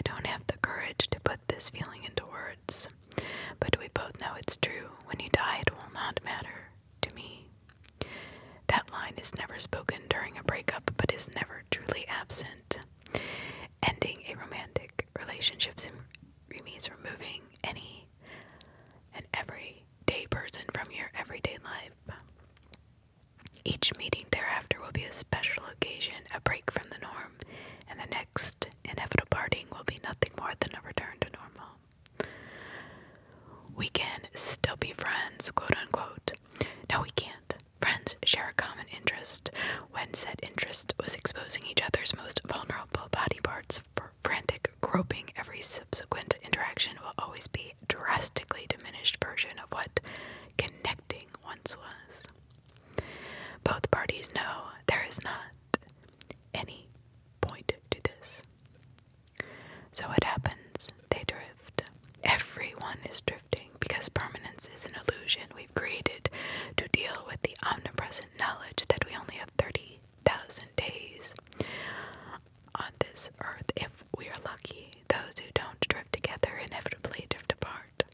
don't have the courage to put this feeling into words, but we both know it's true. When you die, it will not matter to me. That line is never spoken during a breakup, but is never truly absent. Ending a romantic relationship means removing any and everyday person from your everyday life. Each meeting thereafter will be a special occasion, a break from the norm, and the next inevitable parting will be nothing more than a return to normal. We can still be friends, quote unquote. No, we can't. Friends share a common interest. When said interest was exposing each other's most vulnerable body parts for frantic groping, every subsequent interaction will always be a drastically diminished version of what connecting once was. Both parties know there is not any point to this. So what happens? They drift. Everyone is drifting because permanence is an illusion we've created to deal with the omnipresent knowledge that we only have 30,000 days on this earth. If we are lucky, those who don't drift together inevitably drift apart.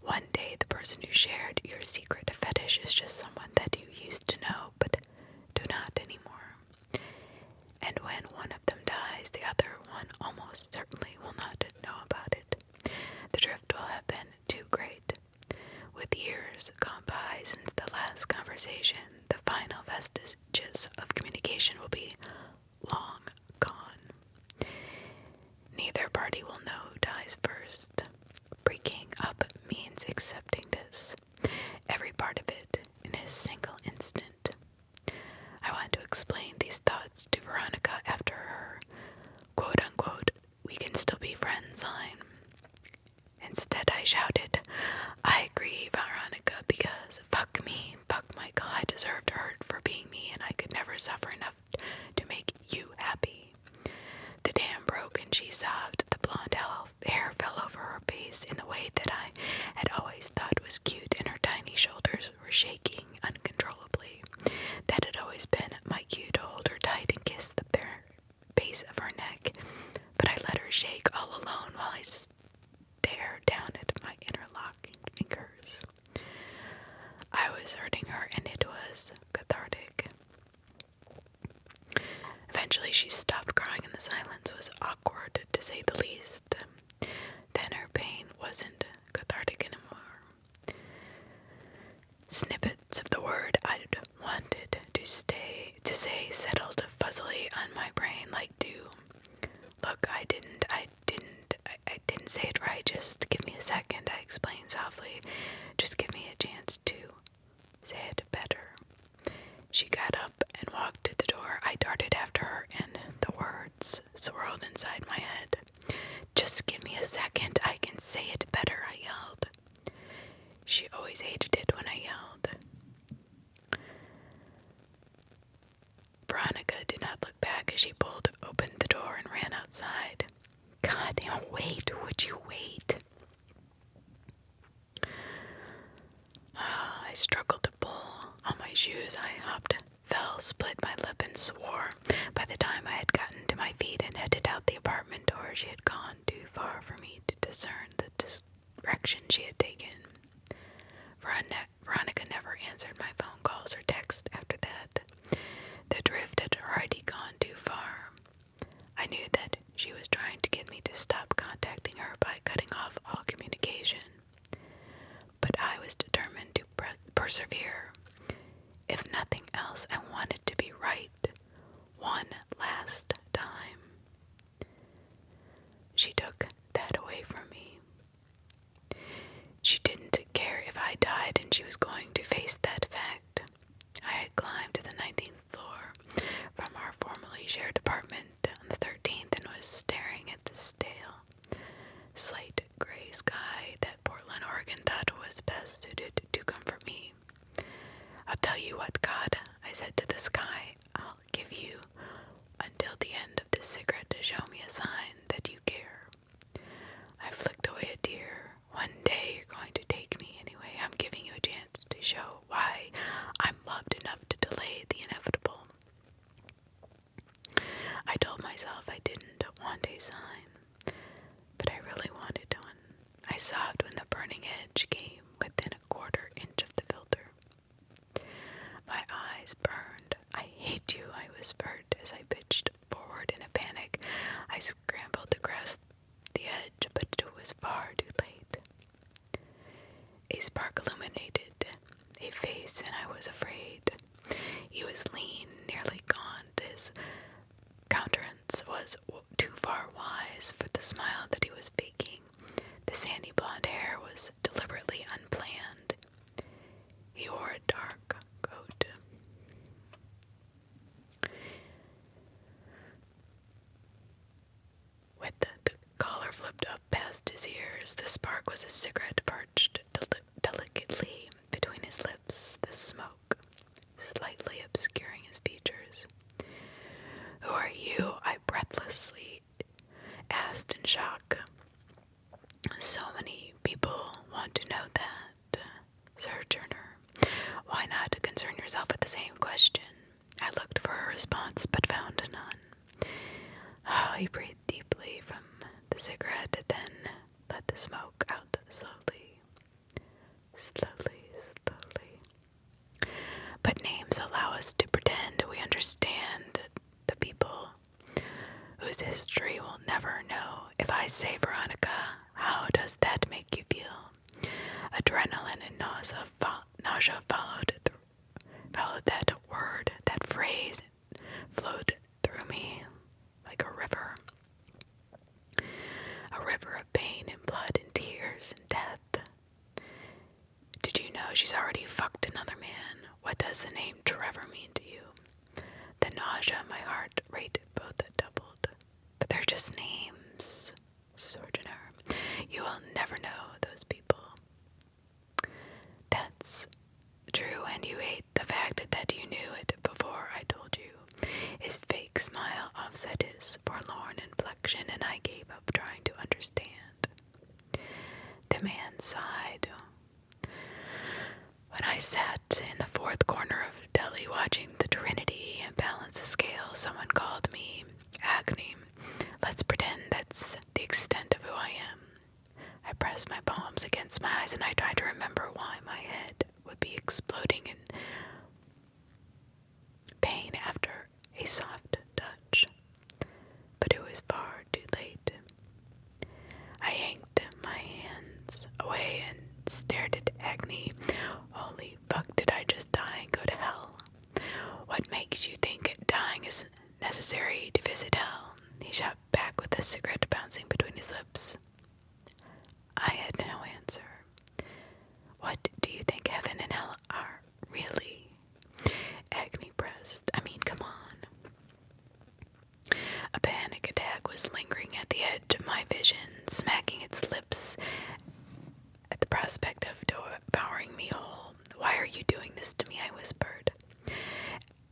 One day, the person who shared your secret fetish is just someone that you used to know but do not anymore. And when one of them dies, the other one almost certainly will not know about it. The drift will have been too great. With years gone by since the last conversation, the final vestiges of communication will be long gone. Neither party will know who dies first. Breaking up means accepting this, every part of it, in a single instant. I want to explain these thoughts to Veronica after her quote-unquote "we can still be friends" line. Instead, I shouted, "I agree, Veronica, because fuck me, fuck Michael, I deserved hurt for being me, and I could never suffer enough to make you happy." The dam broke and she sobbed. The blonde hair fell over her face in the way that I had always thought was cute, and her tiny shoulders were shaking uncontrollably. That had always been my cue to hold her tight and kiss the bare base of her neck, but I let her shake all alone while I stared down at my interlocking fingers. I was hurting her, and it was cathartic. Eventually she stopped crying, and the silence was awkward, to say the least. Then her pain wasn't cathartic anymore. Snippets of the word I'd wanted to say settled fuzzily on my brain like dew. Look, I didn't say it right. Just give me a second, I explained softly. Just give me a chance to say it better. She got up and walked to the door. I darted after her, and the words swirled inside my head. Just give me a second, I can say it better, I yelled. She always hated it when I yelled. Veronica did not look back as she pulled open the door and ran outside. God damn, wait, would you wait? I struggled to pull on my shoes. I hopped, fell, split my lip, and swore. By the time I had gotten to my feet and headed out the apartment door, she had gone too far for me to discern the direction she had taken. Veronica never answered my phone calls or texts after that. The drift had already gone too far. I knew that she was trying to get me to stop contacting her by cutting off all communication. But I was determined to persevere. If nothing else, I wanted to be right one last time. She took that away from me. She didn't care if I died, and she was going to face that fact. I had climbed to the 19th floor from our formerly shared apartment on the 13th and was staring at the stale, slate gray sky that Portland, Oregon thought was best suited to comfort me. I'll tell you what, God, I said to the sky, I'll give you until the end of this cigarette to show me a sign that you care. I flicked away a tear. One day you're going to take me anyway. I'm giving you a chance to show why I'm loved enough to delay the inevitable. I told myself I didn't sign, but I really wanted one. I sobbed when the burning edge came within a quarter-inch of the filter. My eyes burned. "I hate you," I whispered as I pitched forward in a panic. I scrambled across the edge, but it was far too late. A spark illuminated a face, and I was afraid. He was lean, nearly gaunt. His countenance was too far wise for the smile that he was faking. The sandy blonde hair was deliberately unplanned. He wore a dark coat. With the collar flipped up past his ears, the spark was a cigarette perched delicately between his lips, the smoke slightly obscuring his features. "Who are you?" I breathlessly asked in shock. "So many people want to know that, Sojourner. Why not concern yourself with the same question?" I looked for a response, but found none. He breathed deeply from the cigarette, then let the smoke out slowly. "But names allow us to pretend we understand the people whose history we'll never know. If I say Veronica, how does that make you feel?" Adrenaline and nausea followed that word, that phrase, flowed through me like a river of pain and blood and tears and death. "Did you know she's already fucked another man? What does the name Trevor mean to you?" The nausea, my heart rate both doubled. "But they're just names, Sojourner. You will never know those people." "That's true, and you hate the fact that you knew it before I told you." His fake smile offset his forlorn inflection, and I gave up trying to understand. The man sighed. When I sat in the fourth corner of Delhi watching the Trinity balance the scale, someone called me Agni. Let's pretend that's the extent of who I am. I pressed my palms against my eyes, and I tried to remember why my head would be exploding in pain after a soft touch. But it was far too late. I yanked my hands away and stared at Agni. "Holy fuck, did I just die and go to hell? What makes you think dying is necessary to visit hell?" He shot back with a cigarette bouncing between his lips. I had no answer. "What do you think heaven and hell are, really?" Agni pressed. Come on. A panic attack was lingering at the edge of my vision, smacking its lips at the prospect of devouring me whole. "Why are you doing this to me?" I whispered.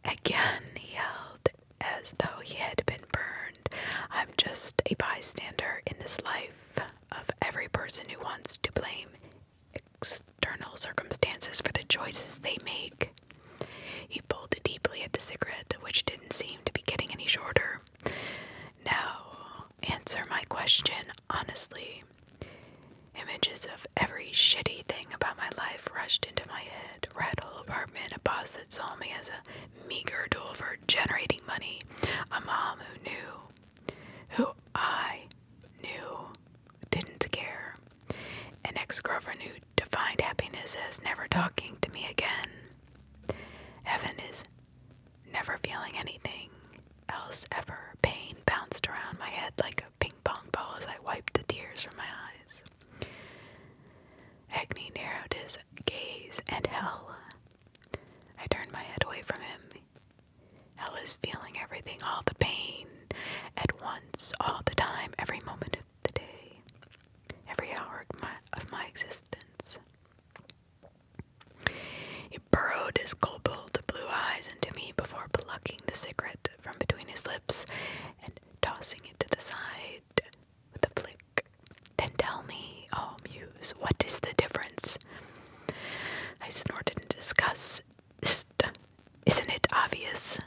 Again, he yelled, as though he had been burned. "I'm just a bystander in this life of every person who wants to blame external circumstances for the choices they make." He pulled deeply at the cigarette, which didn't seem to be getting any shorter. "Now, answer my question honestly." Images of every shitty thing about my life rushed into my head. Red hole apartment, a boss that saw me as a meager tool for generating money, a mom who I knew didn't care, an ex-girlfriend who defined happiness as never talking to me again. Heaven is never feeling anything else ever. Pain bounced around my head like a ping pong ball as I wiped the tears from my eyes. Agni narrowed his gaze. "And hell?" I turned my head away from him. "Hell is feeling everything, all the pain, at once, all the time, every moment of the day, every hour of my existence." He burrowed his cobalt blue eyes into me before plucking the cigarette from between his lips and tossing it to the side with a flick. "Then tell me, oh Muse, what is the difference?" I snorted in disgust. Isn't it obvious?"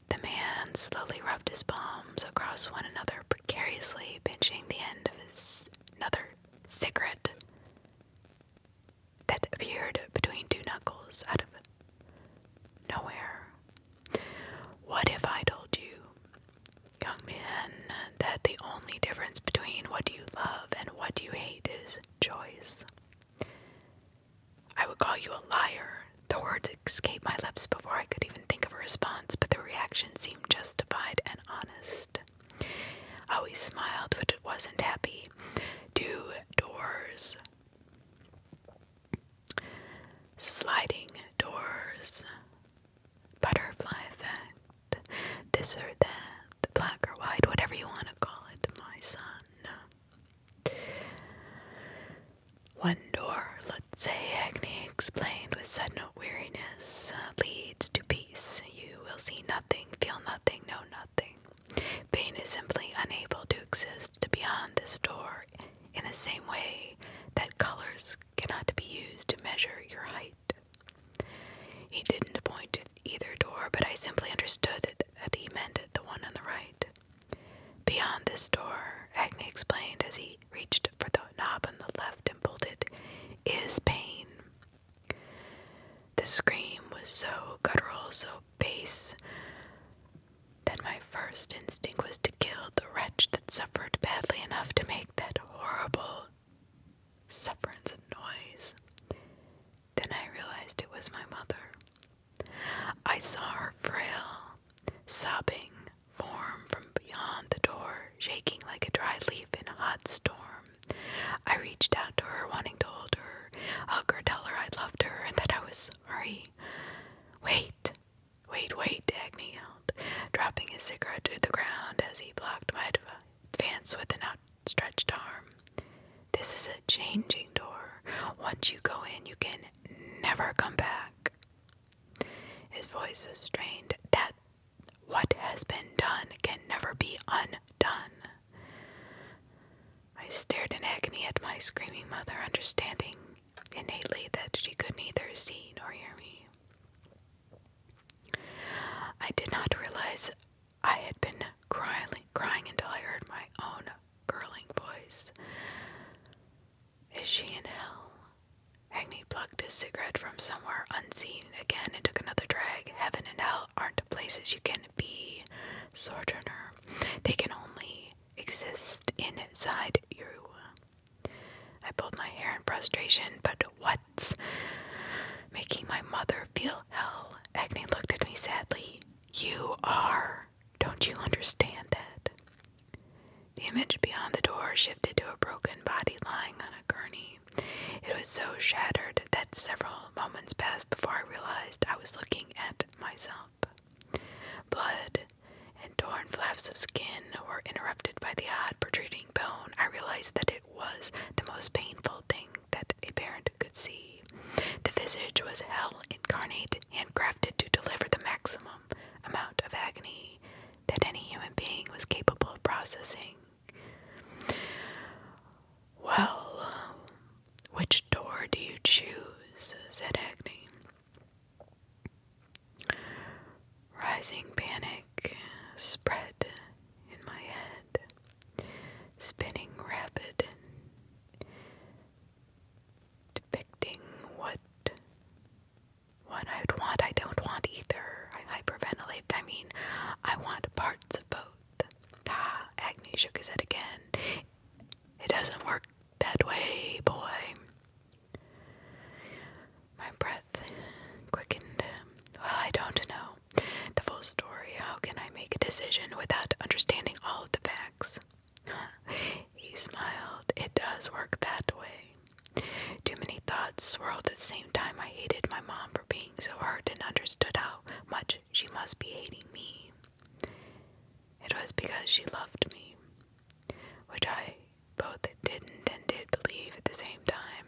The man slowly rubbed his palms across one another precariously furiously, pinching the end of another cigarette that appeared between two knuckles out of nowhere. What if I told you, young man, that the only difference between what you love and what you hate is choice? I would call you a liar. The words escaped my lips before I could even think of a response, but the reaction seemed justified and honest. I always smiled, but it wasn't happy. 2 doors. Sliding doors. Butterfly effect. This or that. Black or white, whatever you want to call it, my son. 1 door, let's say, Agni explained with sudden weariness, leads to peace. You will see nothing, feel nothing, know nothing. Pain is simply unable to exist beyond this door in the same way that colors cannot be used to measure your height. He didn't point to either door, but I simply understood that he meant the one on the right. Beyond this door, Agni explained as he reached for the knob on the left and pulled it, is pain. The scream was so guttural, so bass, that my first instinct was to kill the wretch that suffered badly enough to make that horrible sufferance of noise. Then I realized it was my mother. I saw her frail, sobbing form from beyond the door, shaking like a dry leaf in a hot storm. I reached out to her, wanting to hold her, hug her, tell her I loved her and that I was sorry. Wait, Agni yelled, dropping his cigarette to the ground as he blocked my advance with an outstretched arm. This is a changing door. Once you go in, you can never come back. His voice was strained. That what has been done can never be undone. I stared in agony at my screaming mother, understanding innately that she could neither see nor hear me. I did not realize I had been crying until I heard my own gurgling voice. Is she in hell? Agni plucked his cigarette from somewhere unseen again and took another drag. Heaven and hell aren't places you can be, Sojourner. They can only exist inside you. I pulled my hair in frustration, but what's making my mother feel hell? Agni looked at me sadly. You are. Don't you understand that? The image beyond the door shifted to a broken body lying on a gurney. It was so shattered that several moments passed before I realized I was looking at myself. Blood and torn flaps of skin were interrupted by the odd protruding bone. I realized that it was the most painful thing that a parent could see. The visage was hell incarnate, handcrafted to deliver the maximum amount of agony that any human being was capable of processing. Well, which door do you choose? Said Agni. Rising panic spread in my head, spinning rapid, depicting what I'd want. I don't want either. I hyperventilated. I want parts of both. Agni shook his head again. It doesn't work that way, boy. My breath quickened. Well, I don't know the full story. How can I make a decision without understanding all of the facts? He smiled. It does work that way. Too many thoughts swirled at the same time. I hated my mom for being so hurt and understood how much she must be hating me. It was because she loved me, which I both didn't and did believe at the same time.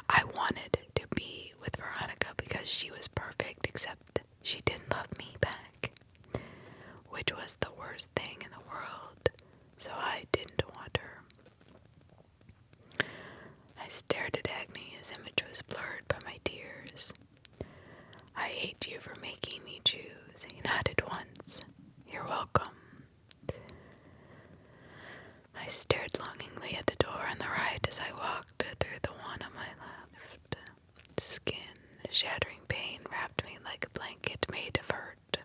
I wanted to be with Veronica because she was perfect, except she didn't love me back, which was the worst thing in the world, so I didn't want her. I stared at Agni. His image was blurred by my tears. I hate you for making me choose. He nodded once. You're welcome. My I stared longingly at the door on the right as I walked through the one on my left. Skin, shattering pain wrapped me like a blanket made of hurt.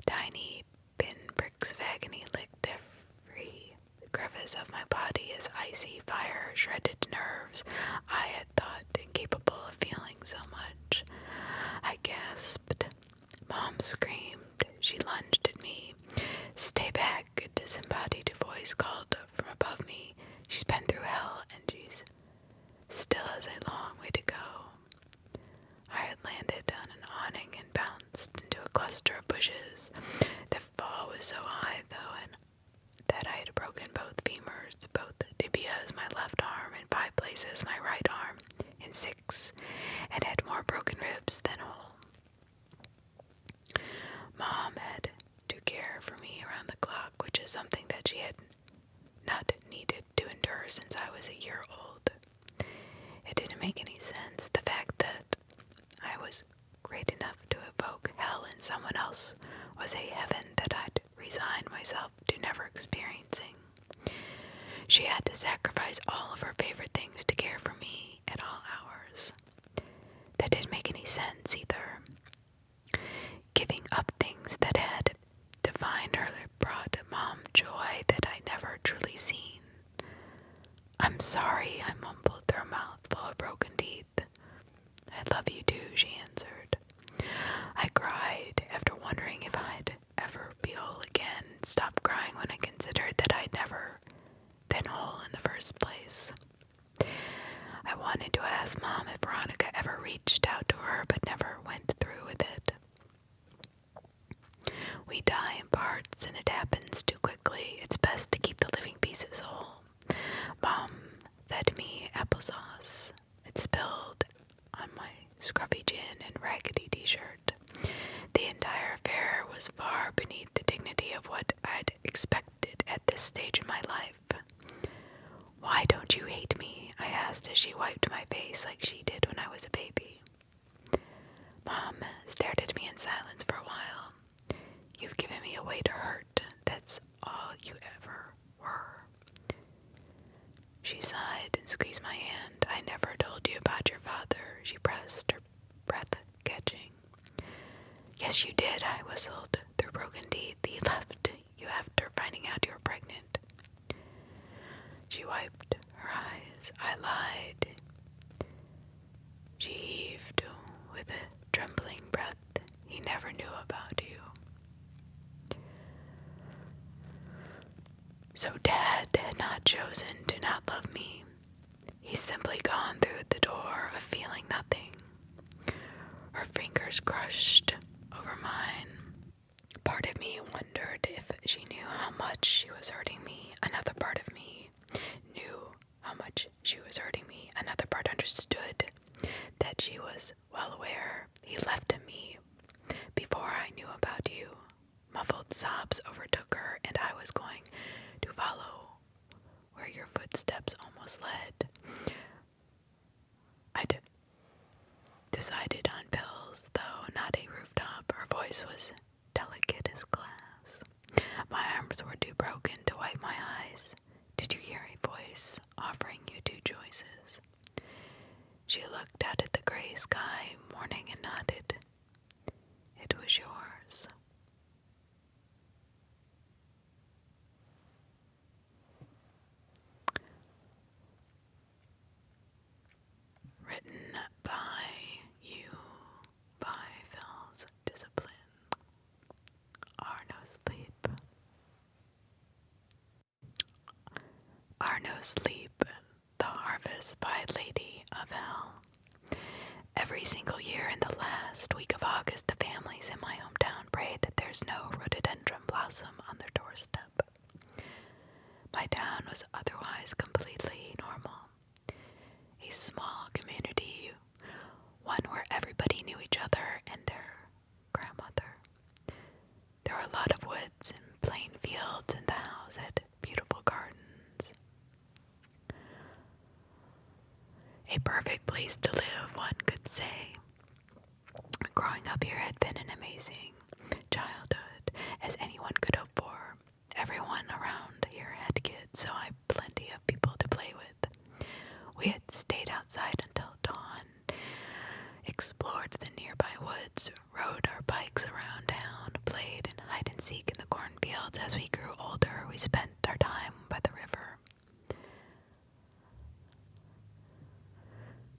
Tiny pinpricks of agony licked every crevice of my body as icy fire shredded nerves I had thought incapable of feeling so much. I gasped. Mom screamed. She lunged at me. "Stay back," a disembodied voice called from above me. "She's been through hell, and she's still has a long way to go." I had landed on an awning and bounced into a cluster of bushes. The fall was so high, though, and that I had broken both femurs, both tibias, my left arm, in 5 places, my right arm in 6, and had more broken ribs than whole. Mom had to care for me around the clock, which is something that she had not needed to endure since I was a year old. It didn't make any sense. The fact that I was great enough to evoke hell in someone else was a heaven that I'd resigned myself to never experiencing. She had to sacrifice all of her favorite things to care for me at all hours. That didn't make any sense either. Giving up things that had defined her brought Mom joy that I'd never truly seen. "I'm sorry," I mumbled through a mouth full of broken teeth. "I love you too," she answered. I cried after wondering if I'd ever be whole again, and stopped crying when I considered that I'd never been whole in the first place. I wanted to ask Mom if Veronica ever reached out to her, but never went through with it. We die in parts, and it happens too quickly. It's best to keep the living pieces whole. Mom fed me applesauce. It spilled on my scruffy chin and raggedy t-shirt. The entire affair was far beneath the dignity of what I'd expected at this stage in my life. "Why don't you hate me?" I asked as she wiped my face like she did when I was a baby. Mom stared at me in silence for a while. "You've given me a way to hurt. That's all you ever were." She sighed and squeezed my hand. "I never told you about your father," she pressed, her breath catching. "Yes, you did," I whistled through broken teeth. "He left you after finding out you were pregnant." She wiped her eyes. I lied. She heaved with a trembling breath. "He never knew about you." So Dad had not chosen to not love me. He's simply gone through the door of feeling nothing. Her fingers crushed over mine. Part of me wondered if she knew how much she was hurting me. Another part of me knew how much she was hurting me. Another part understood that she was well aware. "He left me before I knew about you." Muffled sobs overtook her, and I was going to follow where your footsteps almost led. I'd decided on pills, though not a rooftop. Her voice was delicate as glass. My arms were too broken to wipe my eyes. "Did you hear a voice offering you 2 choices?" She looked out at the gray sky, morning, and nodded. "It was yours." Written by you, by Phil's Discipline. Nosleep. Nosleep, The Harvest by Lady of Hell. Every single year in the last week of August, the families in my hometown pray that there's no rhododendron blossom on their doorstep. My town was otherwise completely normal. A small community, one where everybody knew each other and their grandmother. There were a lot of woods and plain fields, and the house had beautiful gardens. A perfect place to live, one could say. Growing up here had been an amazing childhood, as anyone could hope for. Everyone around here had kids, so I we spent our time by the river.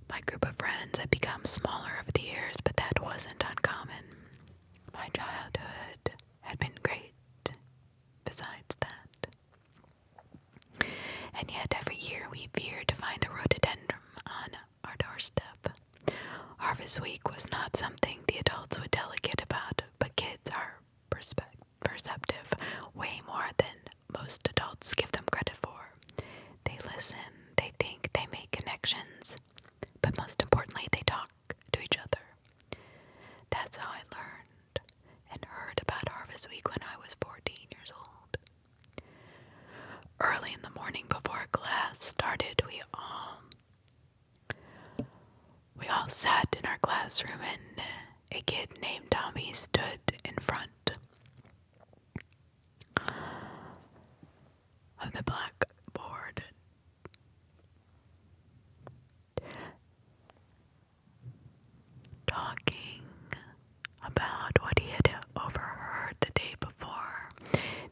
My group of friends had become smaller over the years, but that wasn't uncommon. My childhood had been great besides that. And yet every year we feared to find a rhododendron on our doorstep. Harvest Week was not something the adults would delegate about, but kids are perceptive way more than most adults give them credit for. They listen, they think, they make connections, but most importantly, they talk to each other. That's how I learned and heard about Harvest Week when I was 14 years old. Early in the morning before class started, we all sat in our classroom, and a kid named Tommy stood in front of the blackboard talking about what he had overheard the day before.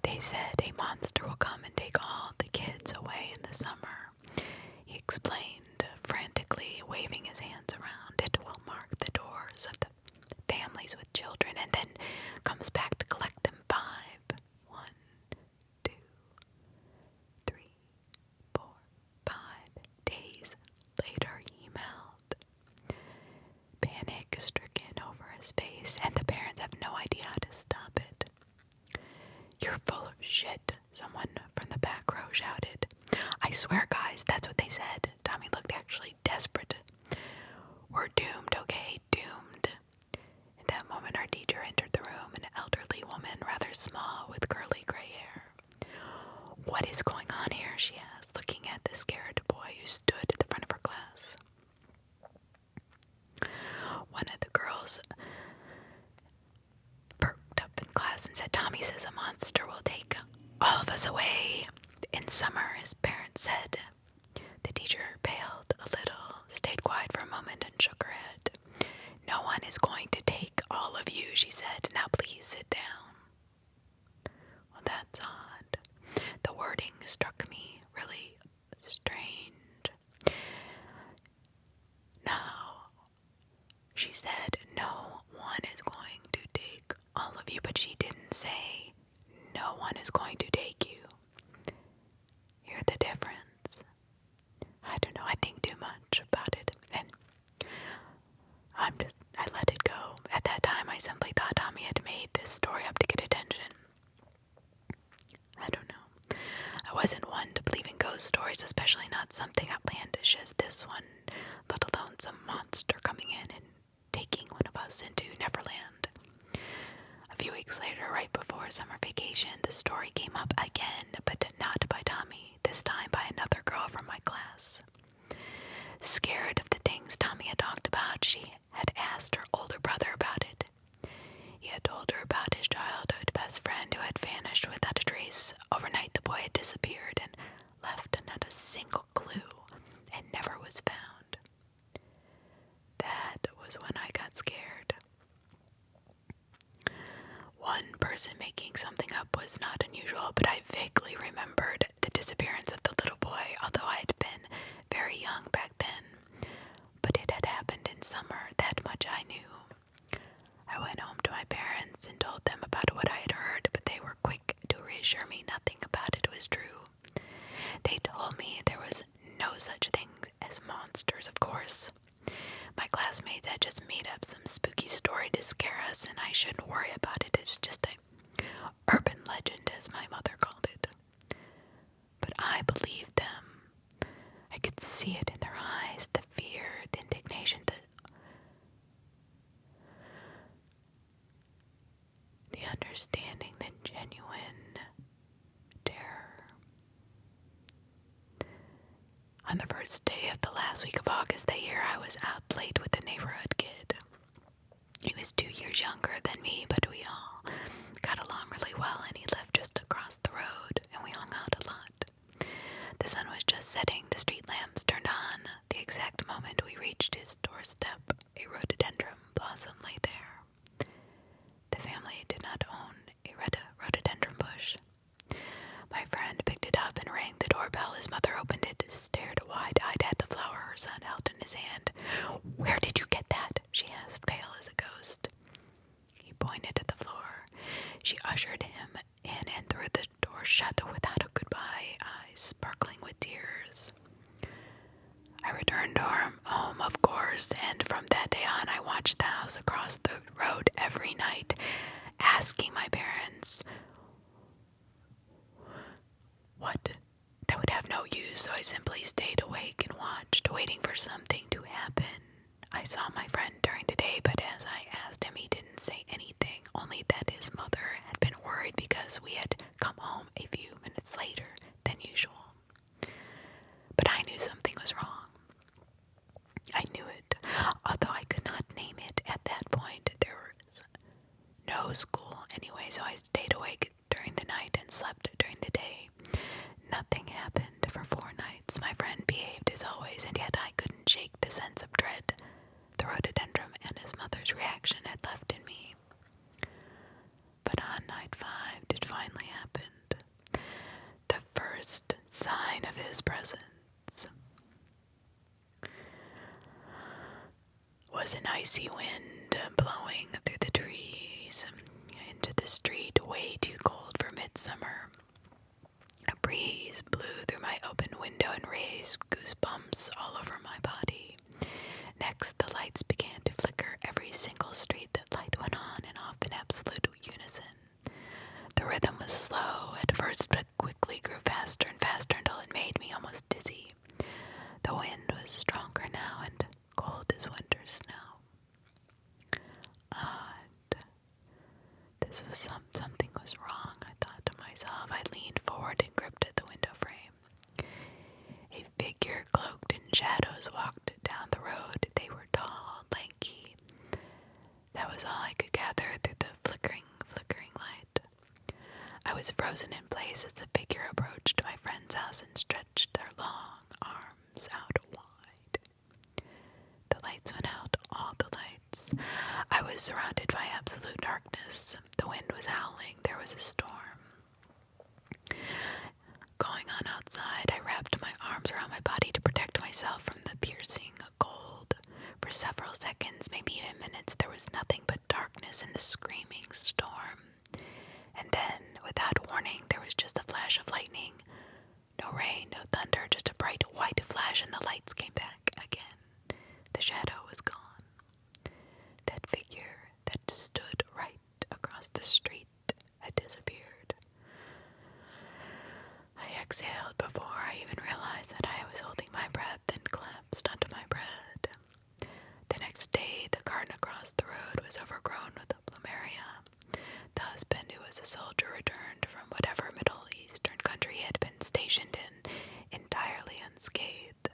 They said a monster will come and take all the kids away in the summer. He explained frantically, waving his hands around. It will mark the doors of the families with children and then comes back to collect them 5, 1, 2, 3, 4, 5 days later. He mouthed, panic stricken over his face, and the parents have no idea how to stop it. "You're full of shit," someone from the back row shouted. "I swear, guys, that's what they said." Tommy looked actually desperate. "We're doomed, okay? Doomed." In that moment, our teacher entered the room, an elderly woman, rather small, with curly gray hair. "What is going on here?" she asked, looking at the scared boy who stood at the front of her class. One of the girls perked up in class and said, "Tommy says a monster will take all of us away in summer," his parents said. The teacher paled a little, stayed quiet for a moment, and shook her head. "No one is going to take all of you," she said. "Now please sit down." Well, that's odd. The wording struck me really strange. "Now," she said, "no one is going to take all of you," but she didn't say, "No one is going to take you." Hear the difference? I don't know, I think too much about it, and I let it go. At that time, I simply thought Tommy had made this story up to get attention. I don't know. I wasn't one to believe in ghost stories, especially not something outlandish as this one, let alone some monster coming in and taking one of us into Neverland. A few weeks later, right before summer vacation, the story came up again, but not by Tommy, this time by another girl from my class. Scared of the things Tommy had talked about, she had asked her older brother about it. He had told her about his childhood best friend who had vanished without a trace. Overnight, the boy had disappeared and left not a single clue and never was found. That was when I got scared. One person making something up was not unusual, but I vaguely remembered the disappearance of the little boy, although I had been very young back then. But it had happened in summer, that much I knew. I went home to my parents and told them about what I had heard, but they were quick to reassure me nothing about it was true. They told me there was no such thing as monsters, of course. My classmates had just made up some spooky story to scare us, and I shouldn't worry about it. It's just a urban legend, as my mother called it. But I believed them. I could see it in their eyes, the fear, the indignation, the understanding, the genuine terror. On the first day of the last week of August that year, I was out late with a neighborhood kid. He was 2 years younger than me, but we all got along really well, and he lived just across the road, and we hung out a lot. The sun was just setting, the street lamps turned on. The exact moment we reached his doorstep, a rhododendron blossom lay there. The family did not own a rhododendron bush. My friend gray eyes sparkling with tears. I returned home, of course, and from that day on I watched the house across the road every night, asking my parents what that would have no use, so I simply stayed awake and watched, waiting for something to happen. I saw my friend during the day, but as I asked him, he didn't say anything, only that his mother had been worried because we had come home a few minutes later than usual. But I knew something was wrong. I knew it, although I could not name it at that point. There was no school anyway, so I stayed awake during the night and slept during the day. Nothing happened for 4 nights. My friend behaved as always, and yet I couldn't shake the sense of dread the rhododendron and his mother's reaction had left in me. But on night 5, it finally happened. The first sign of his presence was an icy wind blowing through the trees into the street, way too cold for midsummer. A breeze blew through my open window and raised goosebumps all over my body. Next, the lights began to flicker. Every single street light went on and off in absolute unison. The rhythm was slow at first, but quickly grew faster and faster until it made me almost dizzy. The wind was stronger now and cold as winter snow. Odd. This was something was wrong, I thought to myself. I leaned forward and gripped at the window frame. A figure cloaked in shadows walked down the road. They were tall, lanky. That was all I could gather through the flickering light. I was frozen in place as the figure approached my friend's house and stretched their long arms out wide. The lights went out, all the lights. I was surrounded by absolute darkness. The wind was howling. There was a storm going on outside. I wrapped my arms around my body to protect myself from the piercing cold. For several seconds, maybe even minutes, there was nothing but darkness and the screaming storm. And then, without warning, there was just a flash of lightning. No rain, no thunder, just a bright white flash, and the lights came back again. The shadow was gone. That figure that stood right across the street had disappeared. I exhaled before I even realized that I was holding my breath and collapsed onto my bed. The next day, the garden across the road was overgrown with plumeria. The husband, who was a soldier, returned from whatever Middle Eastern country he had been stationed in, entirely unscathed.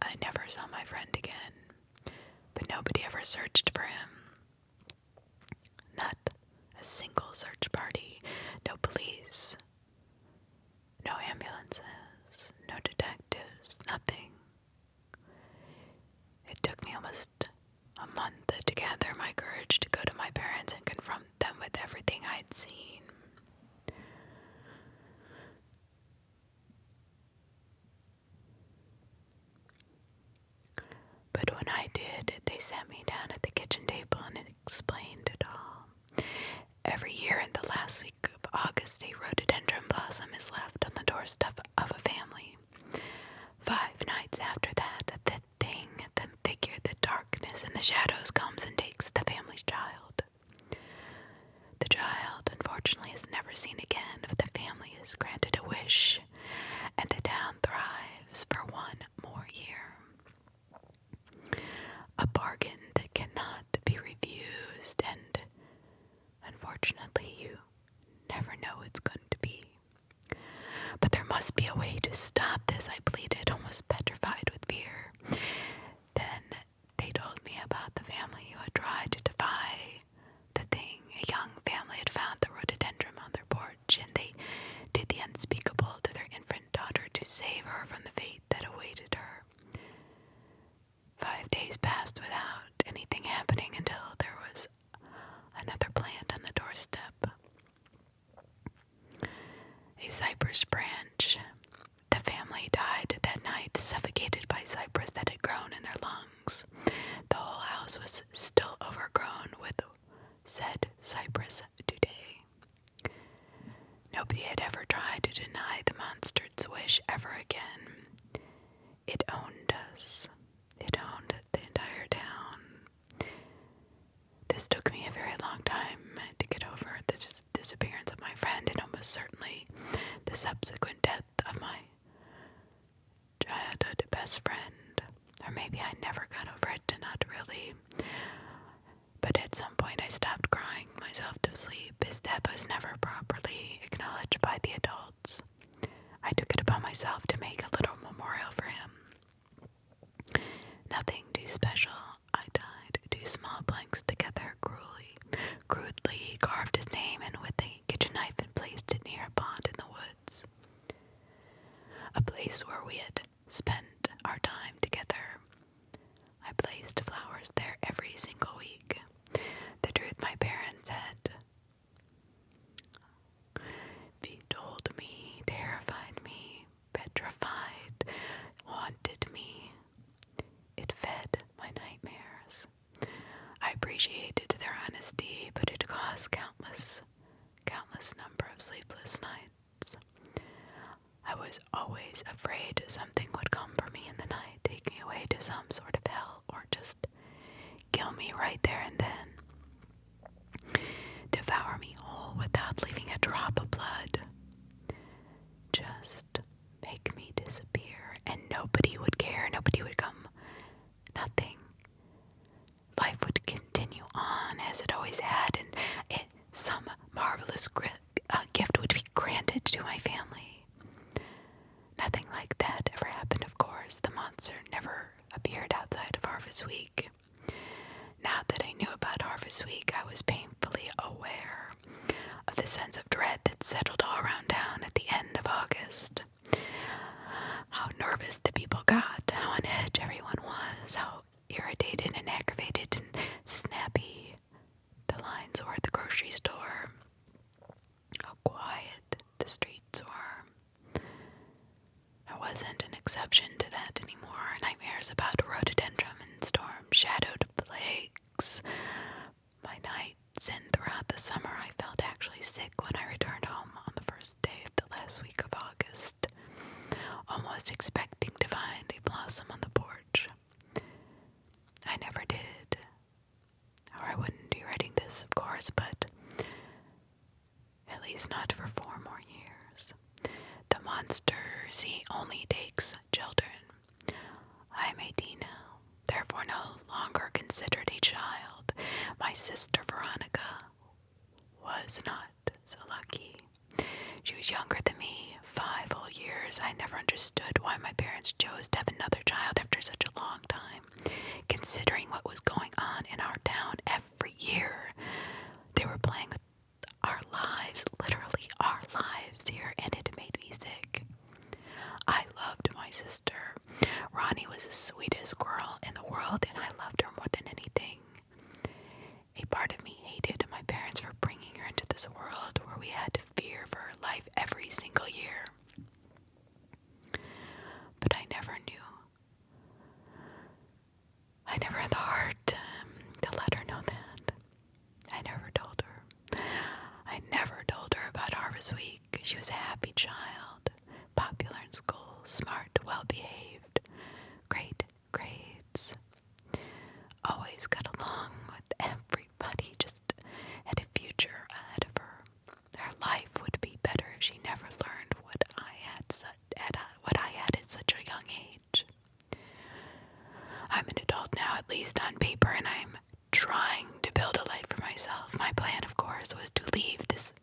I never saw my friend again, but nobody ever searched for him. Not a single search party, no police, no ambulances, no detectives, nothing. It took me almost a month to gather my courage to go to my parents and confront them with everything I'd seen. But when I did, they sat me down at the kitchen table and explained it all. Every year in the last week of August, a rhododendron blossom is left on the doorstep of a family. 5 nights after that, the thing, the figure, the darkness, and the shadows comes and takes the family's child. The child, unfortunately, is never seen again, but the family is granted a wish, and the town thrives for 1 more year. A bargain that cannot be refused, and unfortunately, you never know it's going to be. But there must be a way to stop this, I pleaded, almost petrified with fear. Then they told me about the family who had tried to defy the thing. A young family had found the rhododendron on their porch, and they did the unspeakable to their infant daughter to save her from the fate that awaited her. 5 days passed without anything happening until there was another plant on the doorstep. A cypress branch. The family died that night, suffocated by cypress that had grown in their lungs. The whole house was still overgrown with said cypress today. Nobody had ever tried to deny the monster heart's wish ever again. It owned us. It owned the entire town. This took me a very long time to get over the disappearance of my friend, and almost certainly the subsequent death of my childhood best friend. Or maybe I never got over it, not really. But at some point I stopped crying myself to sleep. His death was never properly acknowledged by the adults. I took it upon myself to make a little memorial for him. Nothing too special. I tied 2 small blanks together crudely carved his name in with a kitchen knife and placed it near a pond in the woods. A place where we had spent our time together. I placed flowers there every single week. The truth my parents had told me, terrified me, petrified, haunted me. It fed my nightmares. I appreciated their honesty, but it caused countless number of sleepless nights. I was always afraid something would come for me in the night, take me away to some sort of hell, or just kill me right there and then. Devour me whole without leaving a drop of blood. Just make me disappear, and nobody would care, nobody would come. Nothing. Life would continue on as it always had, and some marvelous gift would be granted to my family. Nothing like that ever happened, of course. The monster never appeared outside of Harvest Week. Now that I knew about Harvest Week, I was painfully aware of the sense of dread that settled all around town at the end of August. How nervous the people got, how on edge everyone was, how irritated and aggravated and snappy the lines were at the grocery store, how quiet the streets were. I wasn't an exception to that anymore. Nightmares about rhododendron and storm-shadowed plagues. My nights, and throughout the summer I felt actually sick when I returned home on the first day of the last week of August, almost expecting to find a blossom on the porch. I never did, or I wouldn't be writing this, of course, but at least not for 4 more years. The monster, see, only takes children. I am 18 now, therefore no longer considered a child. My sister Veronica was not so lucky. She was younger than me, 5 whole years. I never understood why my parents chose to have another child after such a long time, considering what was going on in our town every year. They were playing with our lives, literally our lives here, and it made me sick. I loved my sister. Ronnie was the sweetest girl in the world, and I loved her more than anything. A part of me hated my parents for bringing her into this world where we had to fear for her life every single year. But I never knew. I never had the heart to let her know that. I never told her. I never told her about Harvest Week. She was a happy child, popular in school, smart, well-behaved, great grades. Always got along with everybody, just had a future ahead of her. Her life would be better if she never learned what I had at such a young age. I'm an adult now, at least on paper, and I'm trying to build a life for myself. My plan, of course, was to leave this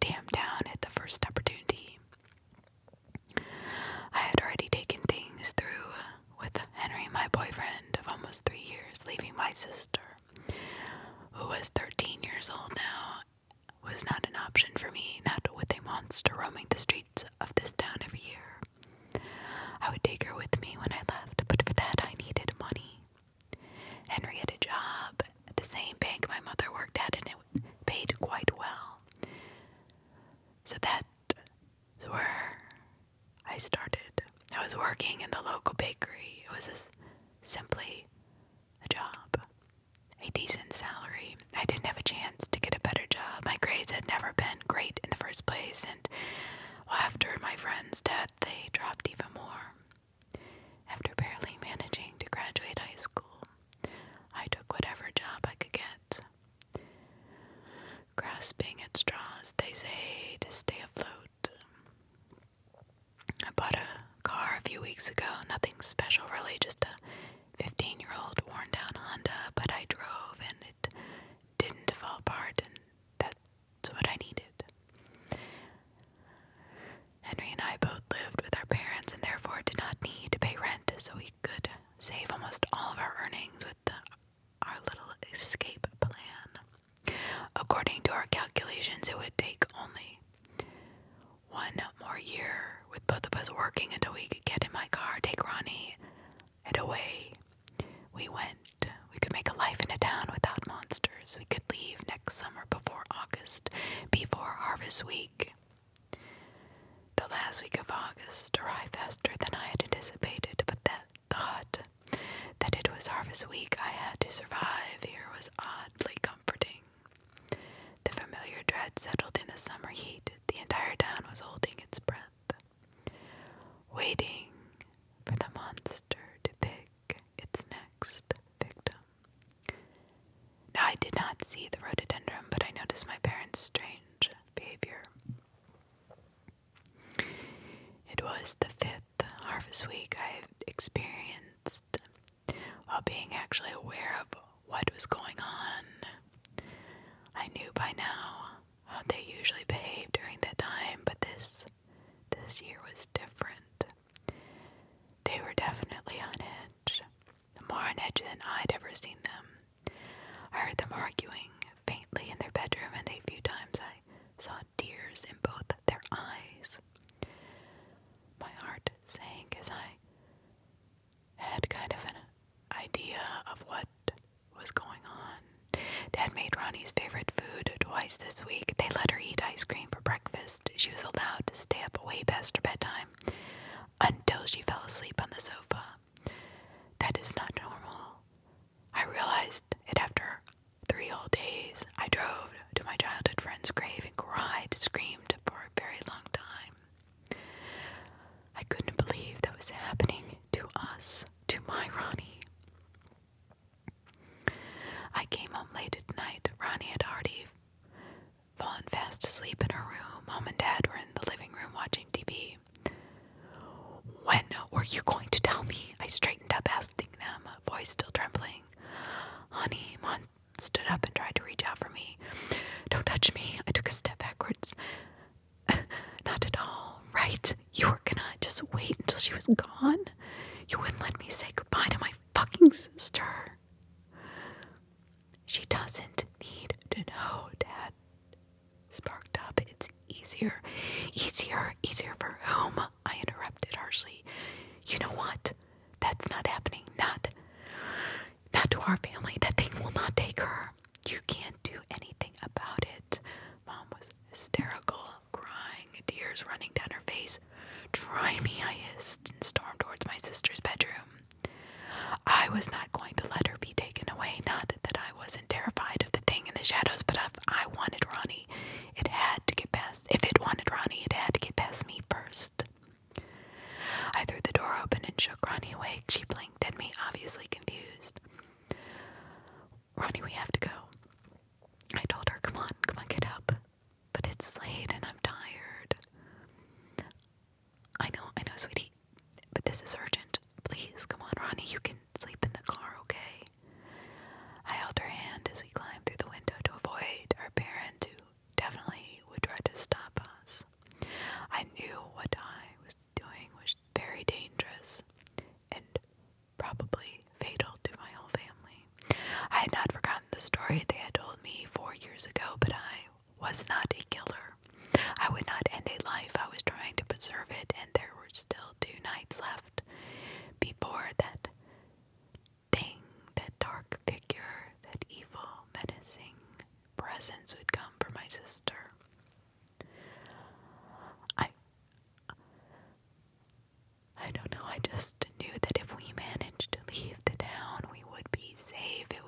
damn town at the first opportunity. I had already taken things through with Henry, my boyfriend of almost 3 years, leaving my sister, who was 13 years old now, was not an option for me, not with a monster roaming the streets of this town every year. I would take her with me when I left, but for that I needed money. Henry had a job at the same bank my mother worked at, and it paid quite well. So that's where I started. I was working in the local bakery. It was simply a job, a decent salary. I didn't have a chance to get a better job. My grades had never been great in the first place, and after my friend's death, weeks ago. Nothing special really, just a 15-year-old worn down Honda, but I drove and it didn't fall apart, and that's what I needed. Henry and I both lived with our parents and therefore did not need to pay rent, so we could save almost all of our earnings with our little escape plan. According to our calculations, it would take only one more year with both of us working until we could get in my car, take Ronnie, and away we went. We could make a life in a town without monsters. We could leave next summer before August, before Harvest Week. The last week of August arrived faster than I had anticipated, but that thought that it was Harvest Week I had to survive here was oddly comforting. The familiar dread settled in the summer heat. The entire town was holding its breath, waiting for the monster to pick its next victim. Now, I did not see the rhododendron, but I noticed my parents' strange behavior. It was the 5th Harvest Week I had experienced while being actually aware of what was going on. I knew by now how they usually behave during that time, but this year was different. They were definitely on edge, more on edge than I'd ever seen them. I heard them arguing faintly in their bedroom, and a few times I saw tears in both their eyes. My heart sank as I had kind of an idea of what was going on. Dad made Ronnie's favorite food twice this week. They let her eat ice cream for breakfast. She was allowed to stay up way past her bedtime until she fell asleep on the sofa. That is not normal. I realized it after 3 whole days. I drove to my childhood friend's grave and cried, screamed for a very long time. I couldn't believe that was happening to us, to my Ronnie. I came home late at night. Ronnie had already fallen fast asleep in her room. Mom and Dad were in the living room watching TV. When were you going to tell me? I straightened up, asking them, voice still trembling. Honey, Mom stood up and tried to reach out for me. Don't touch me. I took a step backwards. Not at all. Right? You were gonna just wait until she was gone? You wouldn't let me say goodbye to my fucking sister. She doesn't need to know, Dad sparked up. It's easier for whom? I interrupted harshly. You know what? That's not happening. Not to our family. That thing will not take her. You can't do anything about it. Mom was hysterical, crying, tears running down her face. Try me, I hissed, and stormed towards my sister's bedroom. I was not going to let her be taken away. Not that I wasn't terrified of the thing in the shadows, but if I wanted Ronnie, it had to get past. If it wanted Ronnie, it had to get past me first. I threw the door open and shook Ronnie awake. She blinked at me, obviously confused. Ronnie, we have to go. I told her, come on, get up. But it's late and I'm tired. I know, sweetie, but this is urgent. Please, come on, Ronnie, you can sleep in the car, okay? I held her hand as we climbed through the window to avoid our parents, who definitely would try to stop us. I knew what I was doing was very dangerous and probably fatal to my whole family. I had not forgotten the story they had told me 4 years ago, but I was not a killer. I would not end a life. I was trying to preserve it, and there were still 2 nights left before that thing, that dark figure, that evil, menacing presence would come for my sister. I don't know, I just knew that if we managed to leave the town, we would be safe. It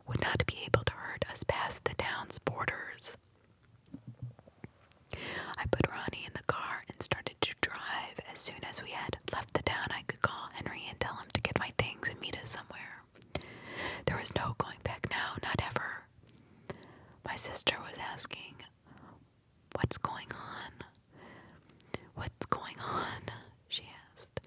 would not be able to hurt us past the town's borders. I put Ronnie in the car and started to drive. As soon as we had left the town, I could call Henry and tell him to get my things and meet us somewhere. There was no going back now, not ever. My sister was asking, what's going on? What's going on? She asked.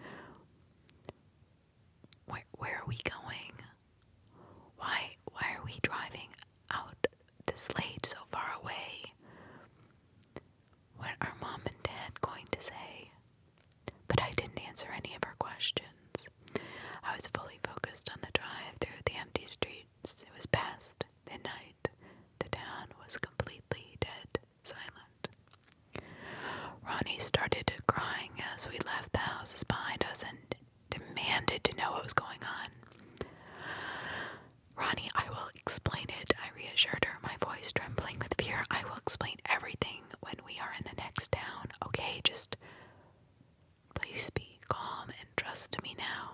to me now.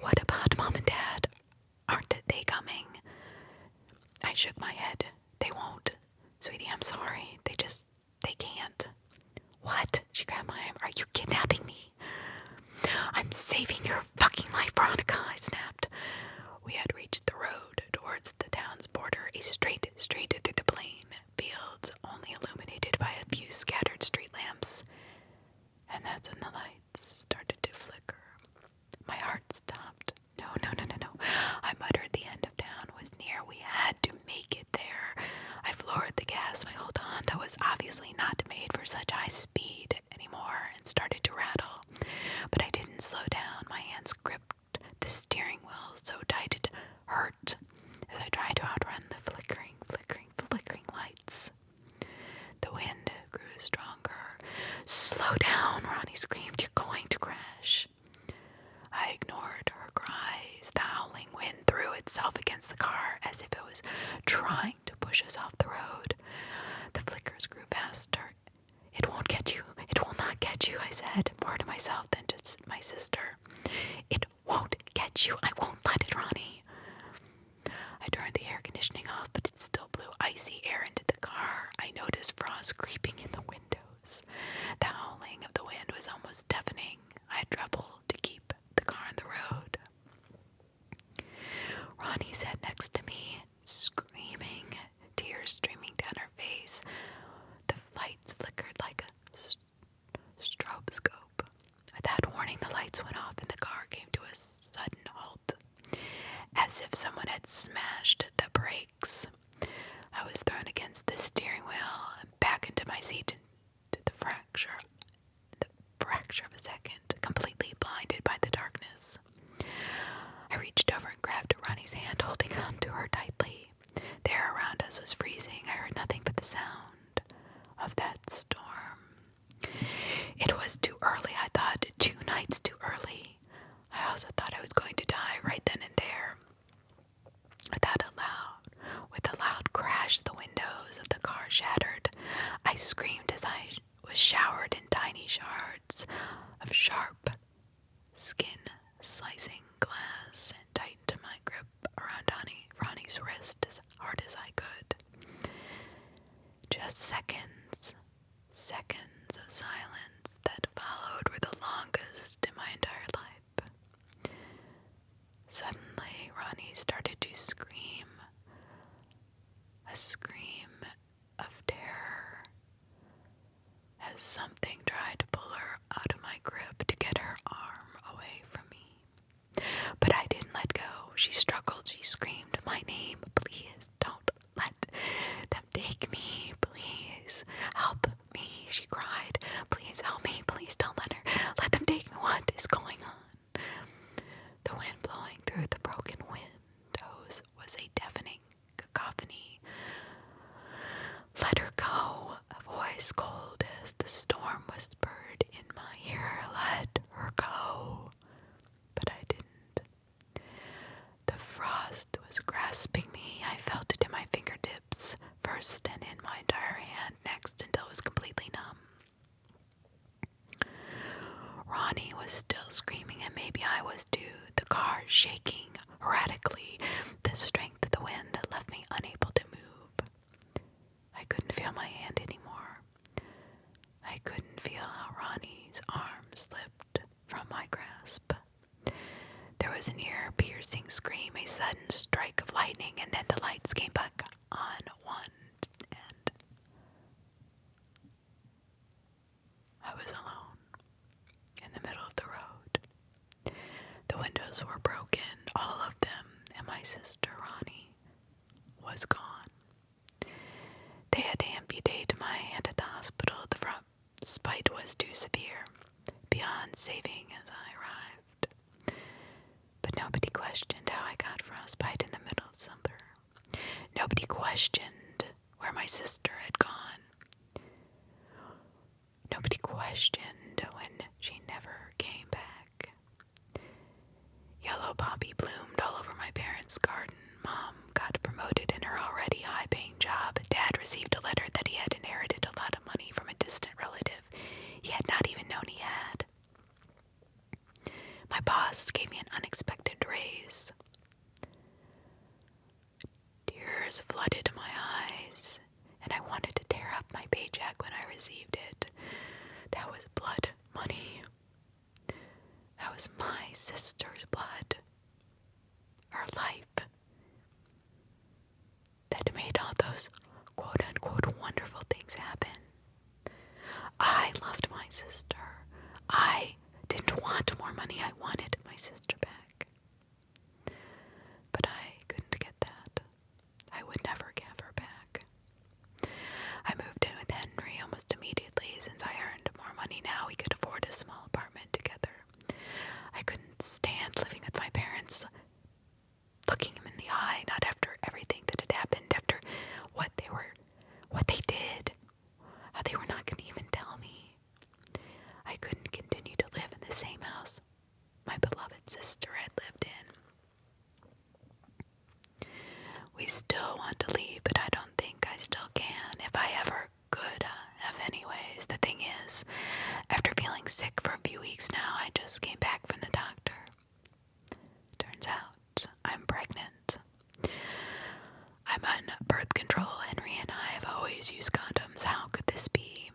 What about Mom and Dad? Aren't they coming? I shook my head. They won't. Sweetie, I'm sorry. They can't. What? She grabbed my arm. Are you kidnapping me? I'm saving your fucking life, Veronica, I snapped. We had reached the road towards the town's border, a straight through the plain fields, only illuminated by a few scattered street lamps. And that's when the lights started to flicker. My heart stopped. No. I muttered the end of town was near. We had to make it there. I floored the gas. My old Honda was obviously not made for such high speed anymore and started to rattle. But I didn't slow down. My hands gripped the steering wheel so tight it hurt as I tried to outrun the flickering lights. The wind grew stronger. Slow down, Ronnie screamed. You're going to crash. I ignored her cries. The howling wind threw itself against the car as if it was trying to push us off the road. The flickers grew faster. It won't get you. It will not get you, I said, more to myself than to my sister. It won't get you. I won't let it, Ronnie. I turned the air conditioning off, but it still blew icy air into the car. I noticed frost creeping in the windows. The howling of the wind was almost deafening. I had trouble to keep the car on the road. Ronnie sat next to me, screaming, tears streaming down her face. The lights flickered like a stroboscope. Without warning, the lights went off and the car came to a sudden halt, as if someone had smashed the brakes. I was thrown against the steering wheel and back into my seat into the fraction of a second, completely blinded by the darkness. I reached over and grabbed Ronnie's hand, holding on to her tightly. The air around us was freezing. I heard nothing but the sound of that storm. It was too early, I thought. 2 nights too early. I also thought I was going to die right then and there. With a loud crash, the windows of the car shattered. I screamed as I was showered in tiny shards of sharp, skin-slicing glass and tightened my grip around Ronnie's wrist as hard as I could. Just seconds of silence that followed were the longest in my entire life. Suddenly, Ronnie started to scream. A scream of terror as something tried to pull her out of my grip to get her arm away from me. But I didn't let go. She struggled. She screamed my name. Please don't let them take me. Please help me, she cried. Please help me. Please don't let them take me. What is going on? The wind blowing through the broken windows was a deafening cacophony. Let her go, a voice cold as the storm whispered in my ear. Let her go. But I didn't. The frost was grasping me. I felt it in my fingertips, first and in my entire hand, next until it was completely numb. Ronnie was still screaming, and maybe I was too, the car shaking erratically, the strength of the wind that left me unable to move. I couldn't feel my hand anymore. I couldn't feel how Ronnie's arm slipped from my grasp. There was an ear-piercing scream, a sudden strike of lightning, and then the lights came back on one, and I was alone in the middle of the road. The windows were broken, all of them, and my sister Ronnie was gone. They had to amputate my hand at the hospital. The frostbite was too severe, beyond saving as I arrived. But nobody questioned how I got frostbite in the middle of summer. Nobody questioned where my sister had gone. Nobody questioned when she never came back. Yellow poppy bloomed all over my parents' garden. Mom got promoted in her already high-paying job. Dad received a letter that he had inherited a lot of money from a distant relative he had not even known he had. was my sister's blood, her life, that made all those quote-unquote wonderful things happen. I loved my sister. I didn't want more money. I wanted my sister back. But I couldn't get that. I would never give her back. I moved in with Henry almost immediately. Since I earned more money now, we could afford a small apartment together. I couldn't stand living with my parents, looking him in the eye, not after everything that had happened, after what they did, how they were not going to even tell me. I couldn't continue to live in the same house my beloved sister had lived in. We still want to leave, but I don't think I still can, if I ever could have anyways. The thing is, after feeling sick for a few weeks now, I just came back from the doctor. Turns out I'm pregnant. I'm on birth control. Henry and I have always used condoms. How could this be?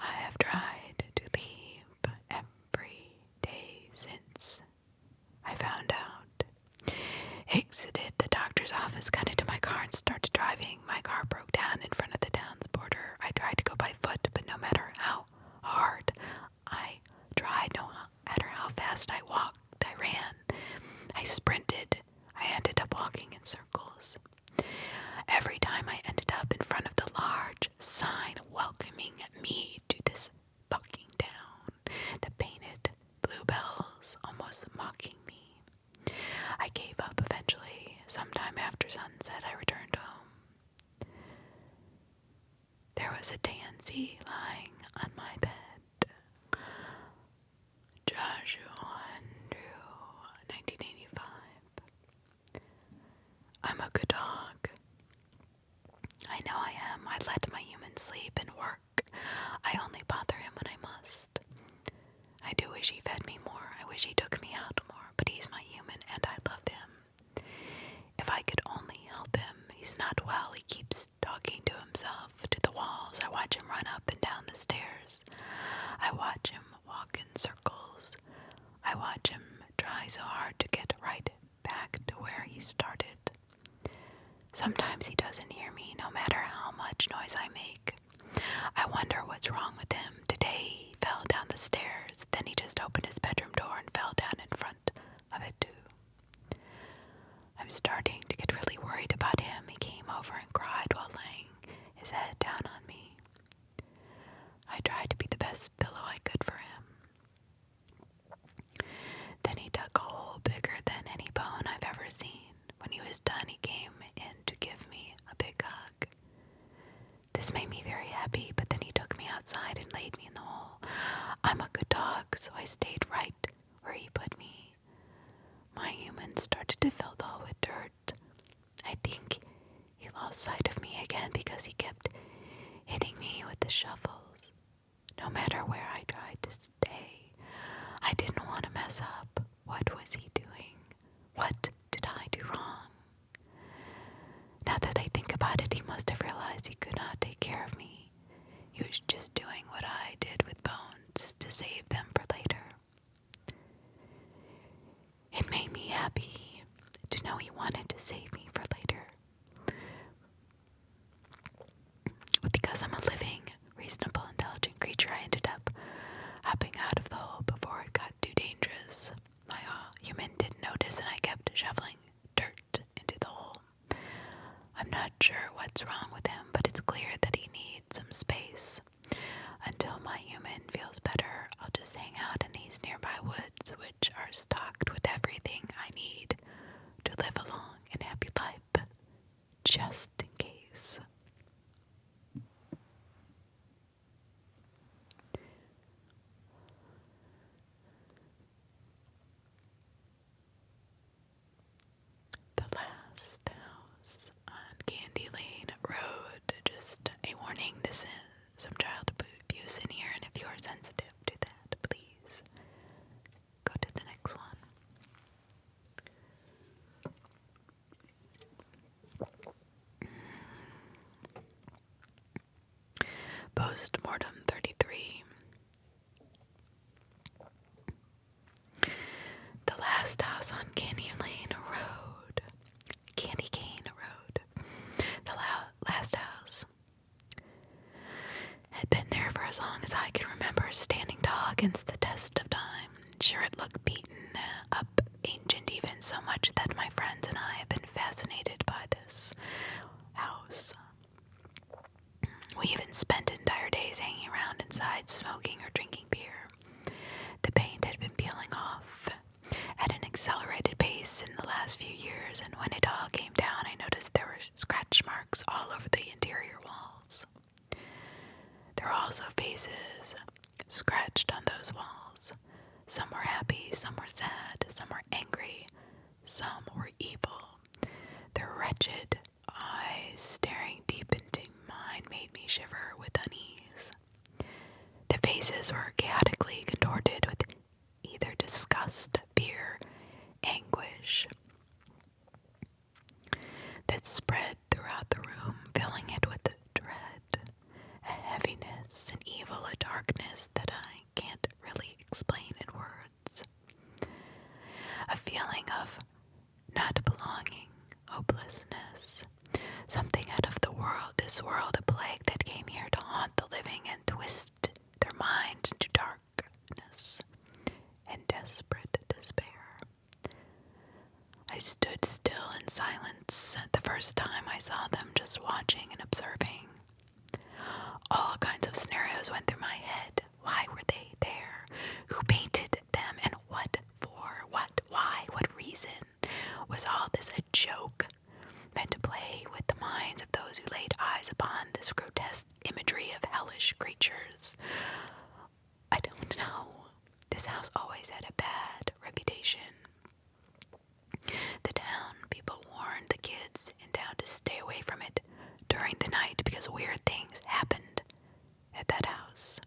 I have tried to leave every day since I found out. Exited the doctor's office, got into my car, and started driving. My car broke down in front of the town's border. I tried to go by foot, but no matter how hard I tried, no matter how fast I walked, I ran, I sprinted, I ended up walking in circles. Every time I ended up in front of the large sign welcoming me to this fucking town, the painted bluebells almost mocking me. I gave up eventually. Sometime after sunset, I returned home. There was a tansy lying on my bed. Joshua Andrew, 1985. I'm a good dog. I know I am. I let my human sleep and work. I only bother him when I must. I do wish he fed me more. I wish he took me out more, but he's my human and I love him. If I could only help him. He's not well. He keeps talking to himself, to the walls. I watch him run up and down the stairs. I watch him walk in circles. I watch him try so hard to get right back to where he started. Sometimes he doesn't hear me, no matter how much noise I make. I wonder what's wrong with him. Today he fell down the stairs, then he just opened his bedroom door and fell down in front of it too. I'm starting to get really worried about him. He came over and cried while laying his head down on me. I tried to be the best pillow I could for him. Then he dug a hole bigger than any bone I've ever seen. When he was done, he came in to give me a big hug. This made me very happy, but then he took me outside and laid me in the hole. I'm a good dog, so I stayed right where he put me. My human started to fill the hole with dirt. I think he lost sight of me again because he kept hitting me with the shovels. No matter where I tried to stay, I didn't want to mess up. What was he doing? What did I do wrong? Now that I think about it, he must have realized he could not take care of me. He was just doing what I did with Bones to save them for later. It made me happy to know he wanted to save me for later. But because I'm a living, reasonable, intelligent creature, I ended up hopping out of the hole before it got too dangerous. My human didn't notice and I kept shoveling dirt into the hole. I'm not sure what's wrong with him, but it's clear that he needs some space. Until my human feels better, I'll just hang out in these nearby woods, which are stocked with everything I need to live a long and happy life, just in case. The last house on Candy Lane Road. Just a warning, this is some child abuse in here, and if you are sensitive to that, please go to the next one. Post-mortem 33. can remember standing tall against the test of time. Sure, it looked beaten up, ancient even, so much that my friends and I have been fascinated by this house. We even spent entire days hanging around inside, smoking or drinking beer. The paint had been peeling off at an accelerated pace in the last few years, and when it all came down, I noticed there were scratch marks all over the interior walls. There were also faces scratched on those walls. Some were happy, some were sad, some were angry, some were evil. Their wretched eyes staring deep into mine made me shiver with unease. The faces were chaotically contorted with either disgust, fear, anguish that spread throughout the room, filling it with dread, a heaviness, an evil, a darkness that I can't really explain in words. A feeling of not belonging, hopelessness, something out of the world, this world, a plague that came here to haunt the living and twist their minds into darkness and desperate despair. I stood still in silence the first time I saw them, just watching and observing. All kinds of scenarios went through my head. Why were they there? Who painted them, and what for? What? Why? What reason? Was all this a joke meant to play with the minds of those who laid eyes upon this grotesque imagery of hellish creatures? I don't know. This house always had a bad reputation. The town people warned the kids in town to stay away from it during the night because weird things happened at that house.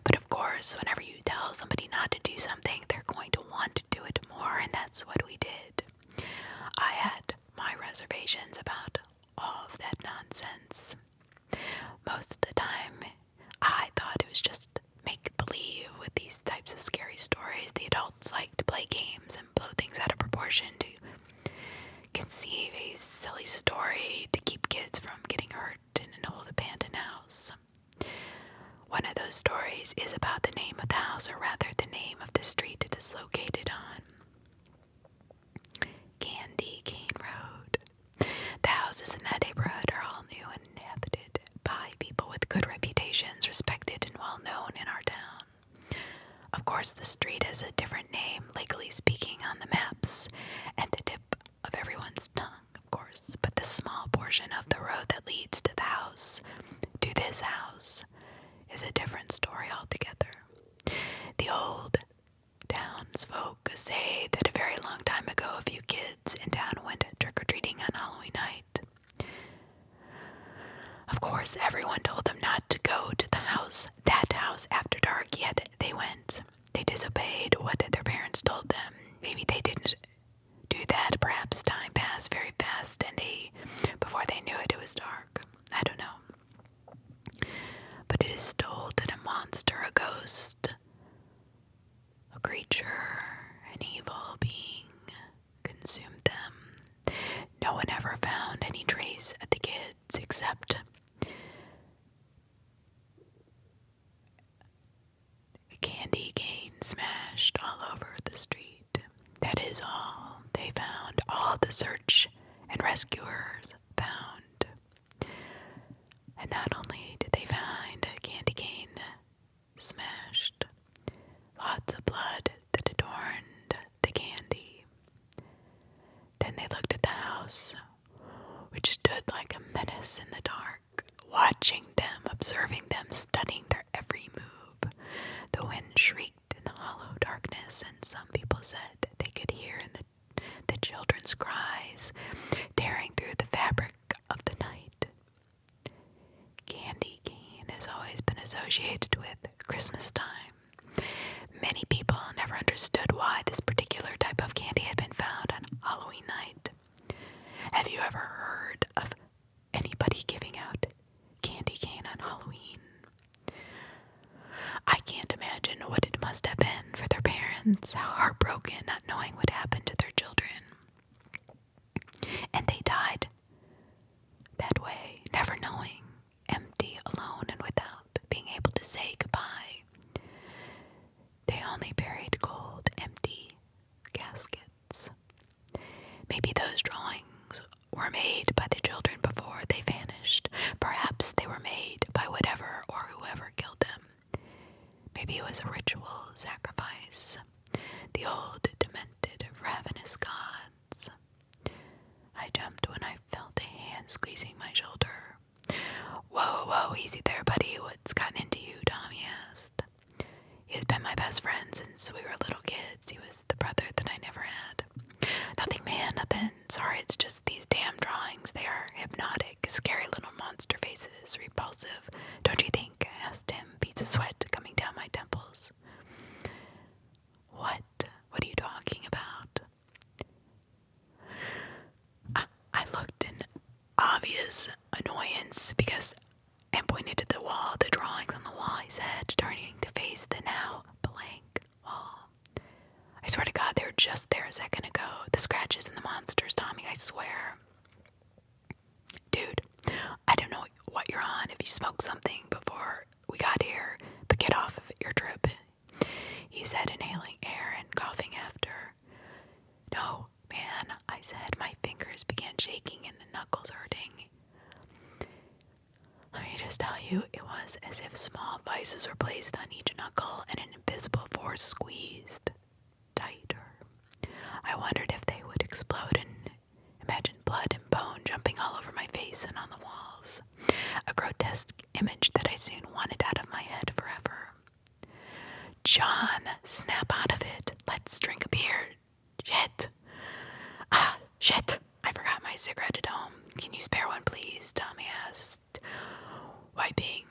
But of course, whenever you tell somebody not to do something, they're going to want to do it more, and that's what we did. I had my reservations about all of that nonsense. Most of the time, I thought it was just make-believe with these types of scary stories. The adults like to play games and blow things out of proportion to conceive a silly story to keep kids from getting hurt in an old abandoned house. One of those stories is about the name of the house, or rather the name of the street it is located on. Candy Cane Road. The houses in that neighborhood are all new and inhabited by people with good reputations, respected and well known in our town. Of course, the street has a different name, legally speaking, on the maps, and the tip of everyone's tongue, of course, but the small portion of the road that leads to the house, to this house, is a different story altogether. The old townsfolk say that a very long time ago, a few kids in town went trick-or-treating on Halloween night. Of course, everyone told them not to go to the house, that house, after dark, yet they went. They disobeyed what their parents told them. Maybe they didn't do that. Perhaps time passed very fast, and before they knew it, it was dark. I don't know. But it is told that a monster, a ghost, a creature, an evil being consumed them. No one ever found any trace of the kids except a candy cane smashed all over the street. That is all they found. All the search and rescuers found. And not only did they find a candy cane smashed, lots of blood that adorned the candy. Then they looked at the house, which stood like a menace in the dark, watching them, observing them, studying their every move. The wind shrieked in the hollow darkness, and some people said that they could hear the children's cries tearing through the fabric of the night. Candy cane has always been associated with Christmas time. Many people never understood why this particular type of candy had been found on Halloween night. Have you ever heard of anybody giving out candy cane on Halloween? I can't imagine what it must have been for their parents, how heartbroken, not knowing what happened to their children. And they died that way, never knowing, empty, alone, and without being able to say goodbye. were made by the children before they vanished. Perhaps they were made by whatever or whoever killed them. Maybe it was a ritual sacrifice. The old, demented, ravenous gods. I jumped when I felt a hand squeezing my shoulder. Whoa, easy there, buddy. What's gotten into you? Tommy asked. He has been my best friend since we were little kids. He was the brother that I never had. Nothing, man, nothing. Sorry, it's just these damn drawings. They are hypnotic, scary little monster faces, repulsive. Don't you think? I asked him, beads of sweat coming down my temples. What? What are you talking about? I looked in obvious annoyance because I pointed to the wall, the drawings on the wall, he said, turning to face the now blank wall. I swear to God, they were just there a second ago. The scratches and the monsters, Tommy, I swear. Dude, I don't know what you're on, if you smoked something before we got here, but get off of your trip, he said, inhaling air and coughing after. No, man, I said. My fingers began shaking and the knuckles hurting. Let me just tell you, it was as if small vices were placed on each knuckle and an invisible force squeezed tighter. I wondered if they would explode and imagined blood and bone jumping all over my face and on the walls. A grotesque image that I soon wanted out of my head forever. John, snap out of it. Let's drink a beer. Shit. Shit. I forgot my cigarette at home. Can you spare one, please? Tommy asked, wiping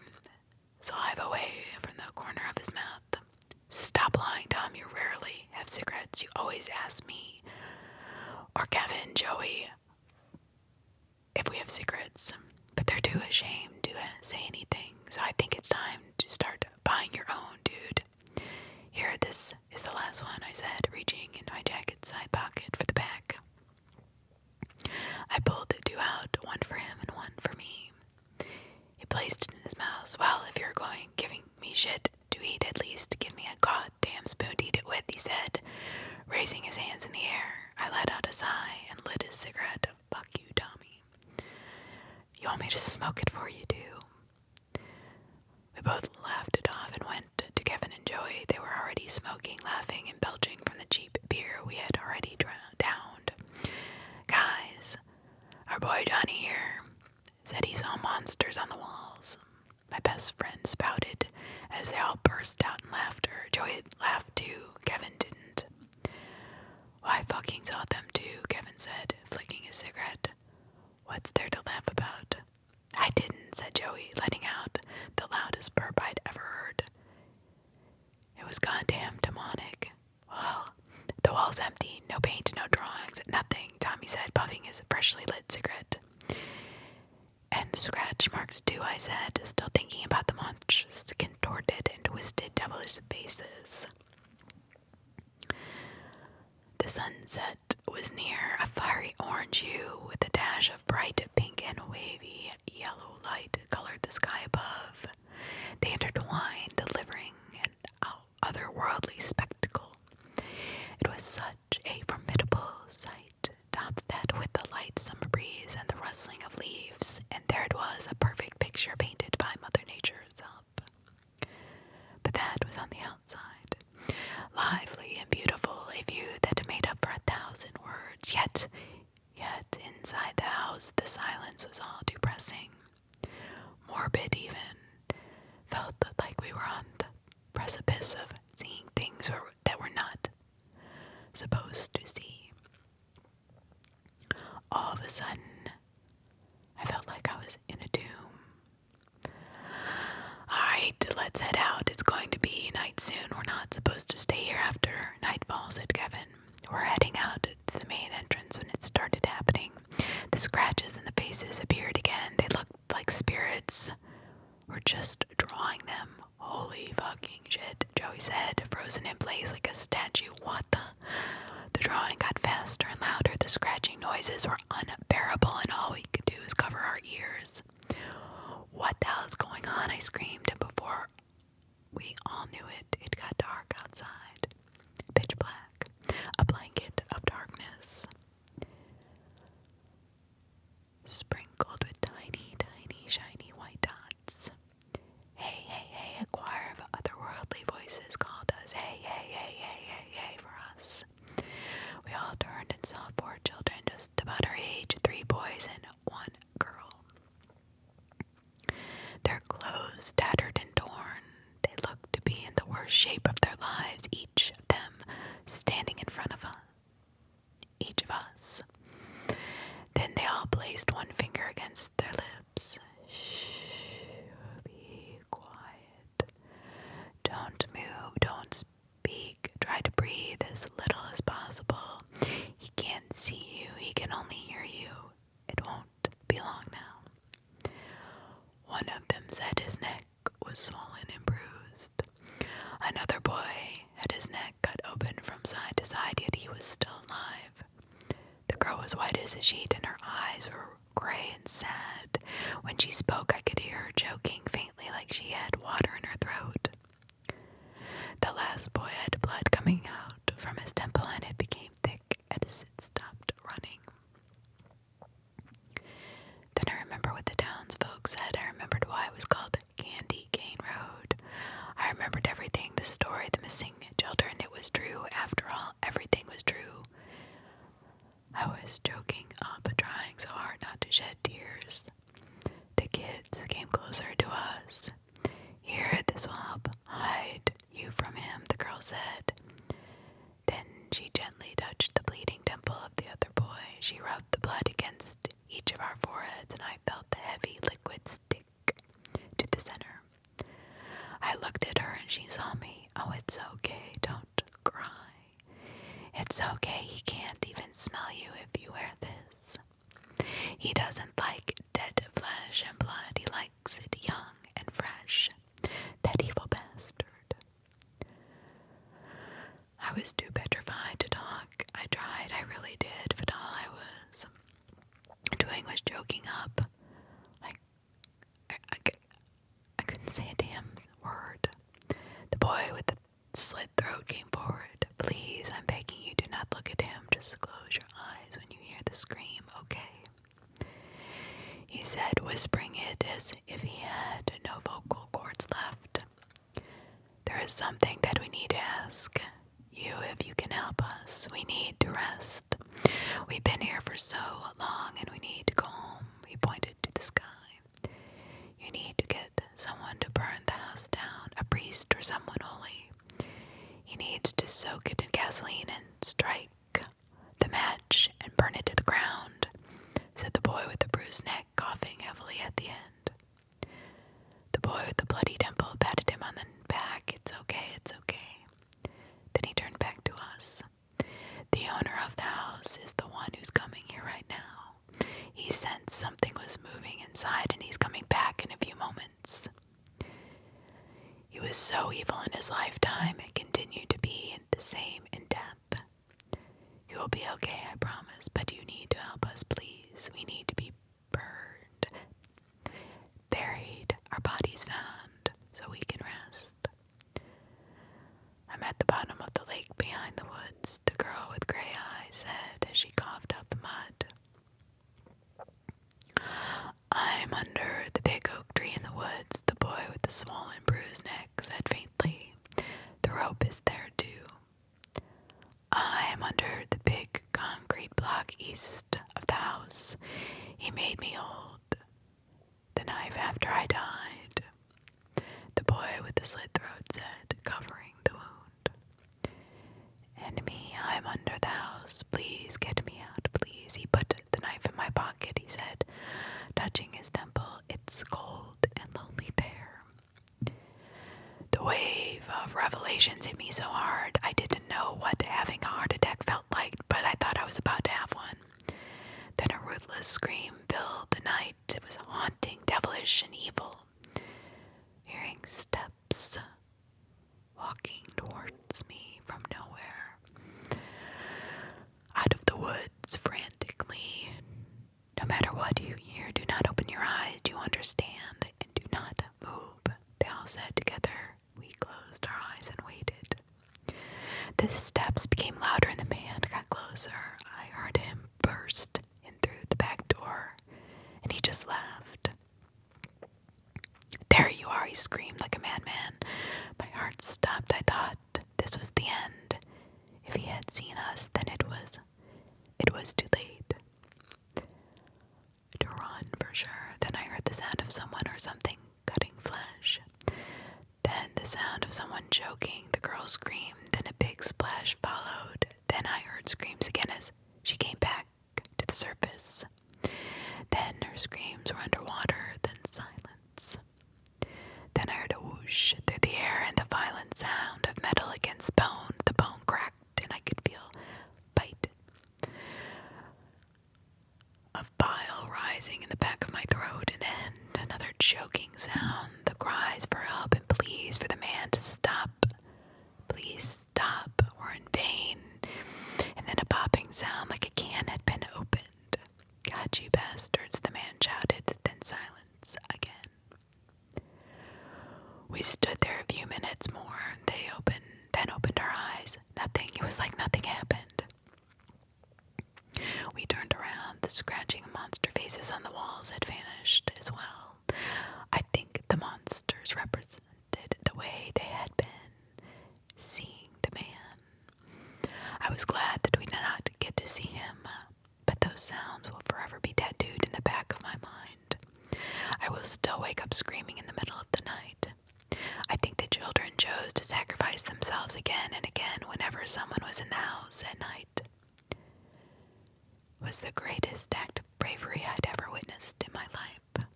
saliva away from the corner of his mouth. Stop lying, Tom. You rarely have cigarettes. You always ask me, or Kevin, Joey, if we have cigarettes. But they're too ashamed to say anything, so I think it's time to start buying your own, dude. Here, this is the last one, I said, reaching into my jacket side pocket for the back. I pulled two out, one for him and one for me. He placed it in his mouth. Well, if you're giving me shit to eat, at least give me a goddamn spoon to eat it with, he said, raising his hands in the air. I let out a sigh and lit his cigarette. Fuck you, Tommy. You want me to smoke it for you, too? We both laughed it off and went to Kevin and Joey. They were already smoking, laughing, and belching from the cheap beer we had already downed. Guys, our boy Johnny here said he saw monsters on the walls. My best friend spouted as they all burst out in laughter. Joey laughed too. Kevin didn't. Well, I fucking saw them too, Kevin said, flicking his cigarette. What's there to laugh about? I didn't, said Joey, letting out the loudest burp I'd ever heard. It was goddamn demonic. Well, the wall's empty, no paint, no drawings, nothing, Tommy said, puffing his freshly lit cigarette. And scratch marks too, I said, still thinking about the monstrous, contorted and twisted devilish faces. The sunset was near, a fiery orange hue with a dash of bright pink and wavy yellow light colored the sky above. They intertwined, delivering an otherworldly spectacle. It was such a formidable sight. Top that with the light summer breeze and the rustling of leaves, and there it was, a perfect picture painted by Mother Nature herself. But that was on the outside. Lively and beautiful, a view that made up for 1,000 words, yet inside the house the silence was all depressing. Morbid even. Felt like we were on the precipice of seeing things that we're not supposed to see. All of a sudden, I felt like I was in a tomb. Alright, let's head out. It's going to be night soon. We're not supposed to stay here after nightfall, said Kevin. We're heading out to the main entrance when it started happening. The scratches and the faces appeared again. They looked like spirits. We're just drawing them. Holy fucking shit, Joey said, frozen in place like a statue. What the? The drawing got faster and louder. The scratching noises were unbearable, and all we could do was cover our ears. What the hell is going on? I screamed, and before we all knew it, it got dark outside. Pitch black. A blanket of darkness. shape of their lives, each of them standing in front of each of us. Then they all placed one finger against their lips. Shh, be quiet. Don't move, don't speak. Try to breathe as little as possible. He can't see you, he can only hear you. It won't be long now. One of them said his neck was swollen and bruised. Another boy had his neck cut open from side to side, yet he was still alive. The girl was white as a sheet, and her eyes were gray and sad. When she spoke, I could hear her choking faintly like she had water in her throat. The last boy had blood coming out from his temple, and it became thick as it stopped running. Then I remember what the townsfolk said. I remembered why it was called Candy Cane Road. I remembered everything, the story, the missing children. It was true. After all, everything was true. I was choking up, trying so hard not to shed tears. The kids came closer to us. Here, this will help hide you from him, the girl said. Then she gently touched the bleeding temple of the other boy. She rubbed the blood against each of our foreheads, and I felt the heavy liquid stick to the center. I looked at her and she saw me. Oh, it's okay, don't cry. It's okay, he can't even smell you if you wear this. He doesn't like dead flesh and blood, he likes it young and fresh. That evil bastard. I was too petrified to talk. I tried, I really did, but all I was doing was choking up. I couldn't say a damn word. The boy with the slit throat came forward. Please, I'm begging you, do not look at him. Just close your eyes when you hear the scream, okay? He said, whispering it as if he had no vocal cords left. There is something that we need to ask you if you can help us. We need to rest. We've been here for so long and we need to go home. He pointed to the sky. You need to get someone to burn the house down, a priest or someone holy. He needs to soak it in gasoline and strike the match and burn it to the ground, said the boy with the bruised neck, coughing heavily at the end. The boy with the bloody temple patted him on the back. It's okay, it's okay. Then he turned back to us. The owner of the house is the one who's coming here right now. He sensed something was moving inside and he's coming back in a few moments. He was so evil in his lifetime and continued to be the same in death. You will be okay, I promise, but you need to help us, please. We need to be burned, buried, our bodies found, so we can rest. I'm at the bottom of the lake behind the woods, the girl with gray eyes said as she coughed up mud. I'm under the big oak tree in the woods, the boy with the swollen, bruised neck said faintly. The rope is there too. I'm under the big concrete block east of the house. He made me hold the knife after I died, the boy with the slit throat said, covering the wound. And me, I'm under the house. Please get me out, please. He put the knife in my pocket, he said, touching his temple. It's cold and lonely there. The wave of revelations hit me so hard I didn't know what having a heart attack felt like, but I thought I was about to have one. Then a ruthless scream filled the night. It was haunting, devilish, and evil. Hearing steps walking towards me from nowhere. Out of the woods, frantically. No matter what you hear, do not open your eyes. Do you understand? And do not move, they all said together. We closed our eyes and waited. The steps became louder and the man got closer. I heard him burst in through the back door, and he just laughed. There you are, he screamed like a madman. My heart stopped. I thought this was the end. If he had seen us, then it was too late to run for sure. Then I heard the sound of someone or something cutting flesh. Then the sound sound of someone choking. The girl screamed, then a big splash followed. Then I heard screams again as she came back to the surface. Then her screams were underwater, then silence. Then I heard a whoosh through the air and the violent sound of metal against bone. The bone cracked and I could feel bite of bile rising in the back of my throat, and then another choking sound, the cries for help and pleas for the man to stop. Please stop, were in vain, and then a popping sound like a can had been opened. God, you bastards, the man shouted, then silence again. We stood there a few minutes more. They opened our eyes. Nothing. It was like nothing happened. We turned around. The scratching monster faces on the walls had vanished as well. I think the monsters represented the way they had been seeing the man. I was glad that we did not get to see him, but those sounds will forever be tattooed in the back of my mind. I will still wake up screaming in the middle of the night. I think the children chose to sacrifice themselves again and again whenever someone was in the house at night. It was the greatest act of bravery I'd ever witnessed in my life.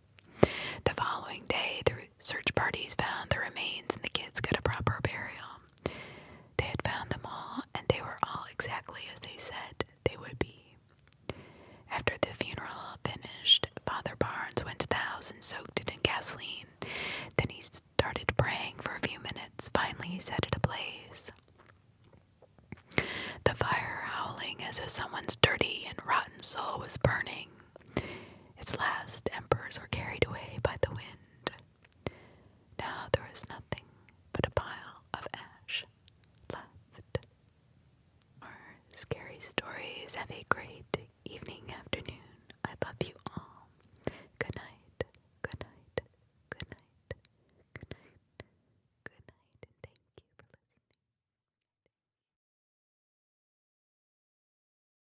The following day, the search parties found the remains and the kids got a proper burial. They had found them all, and they were all exactly as they said they would be. After the funeral finished, Father Barnes went to the house and soaked it in gasoline. Then he started praying for a few minutes. Finally, he set it ablaze. The fire howling as if someone's dirty and rotten soul was burning. Its last embers were carried away by the wind. Now there was nothing but a pile of ash left. Our scary stories. Have a great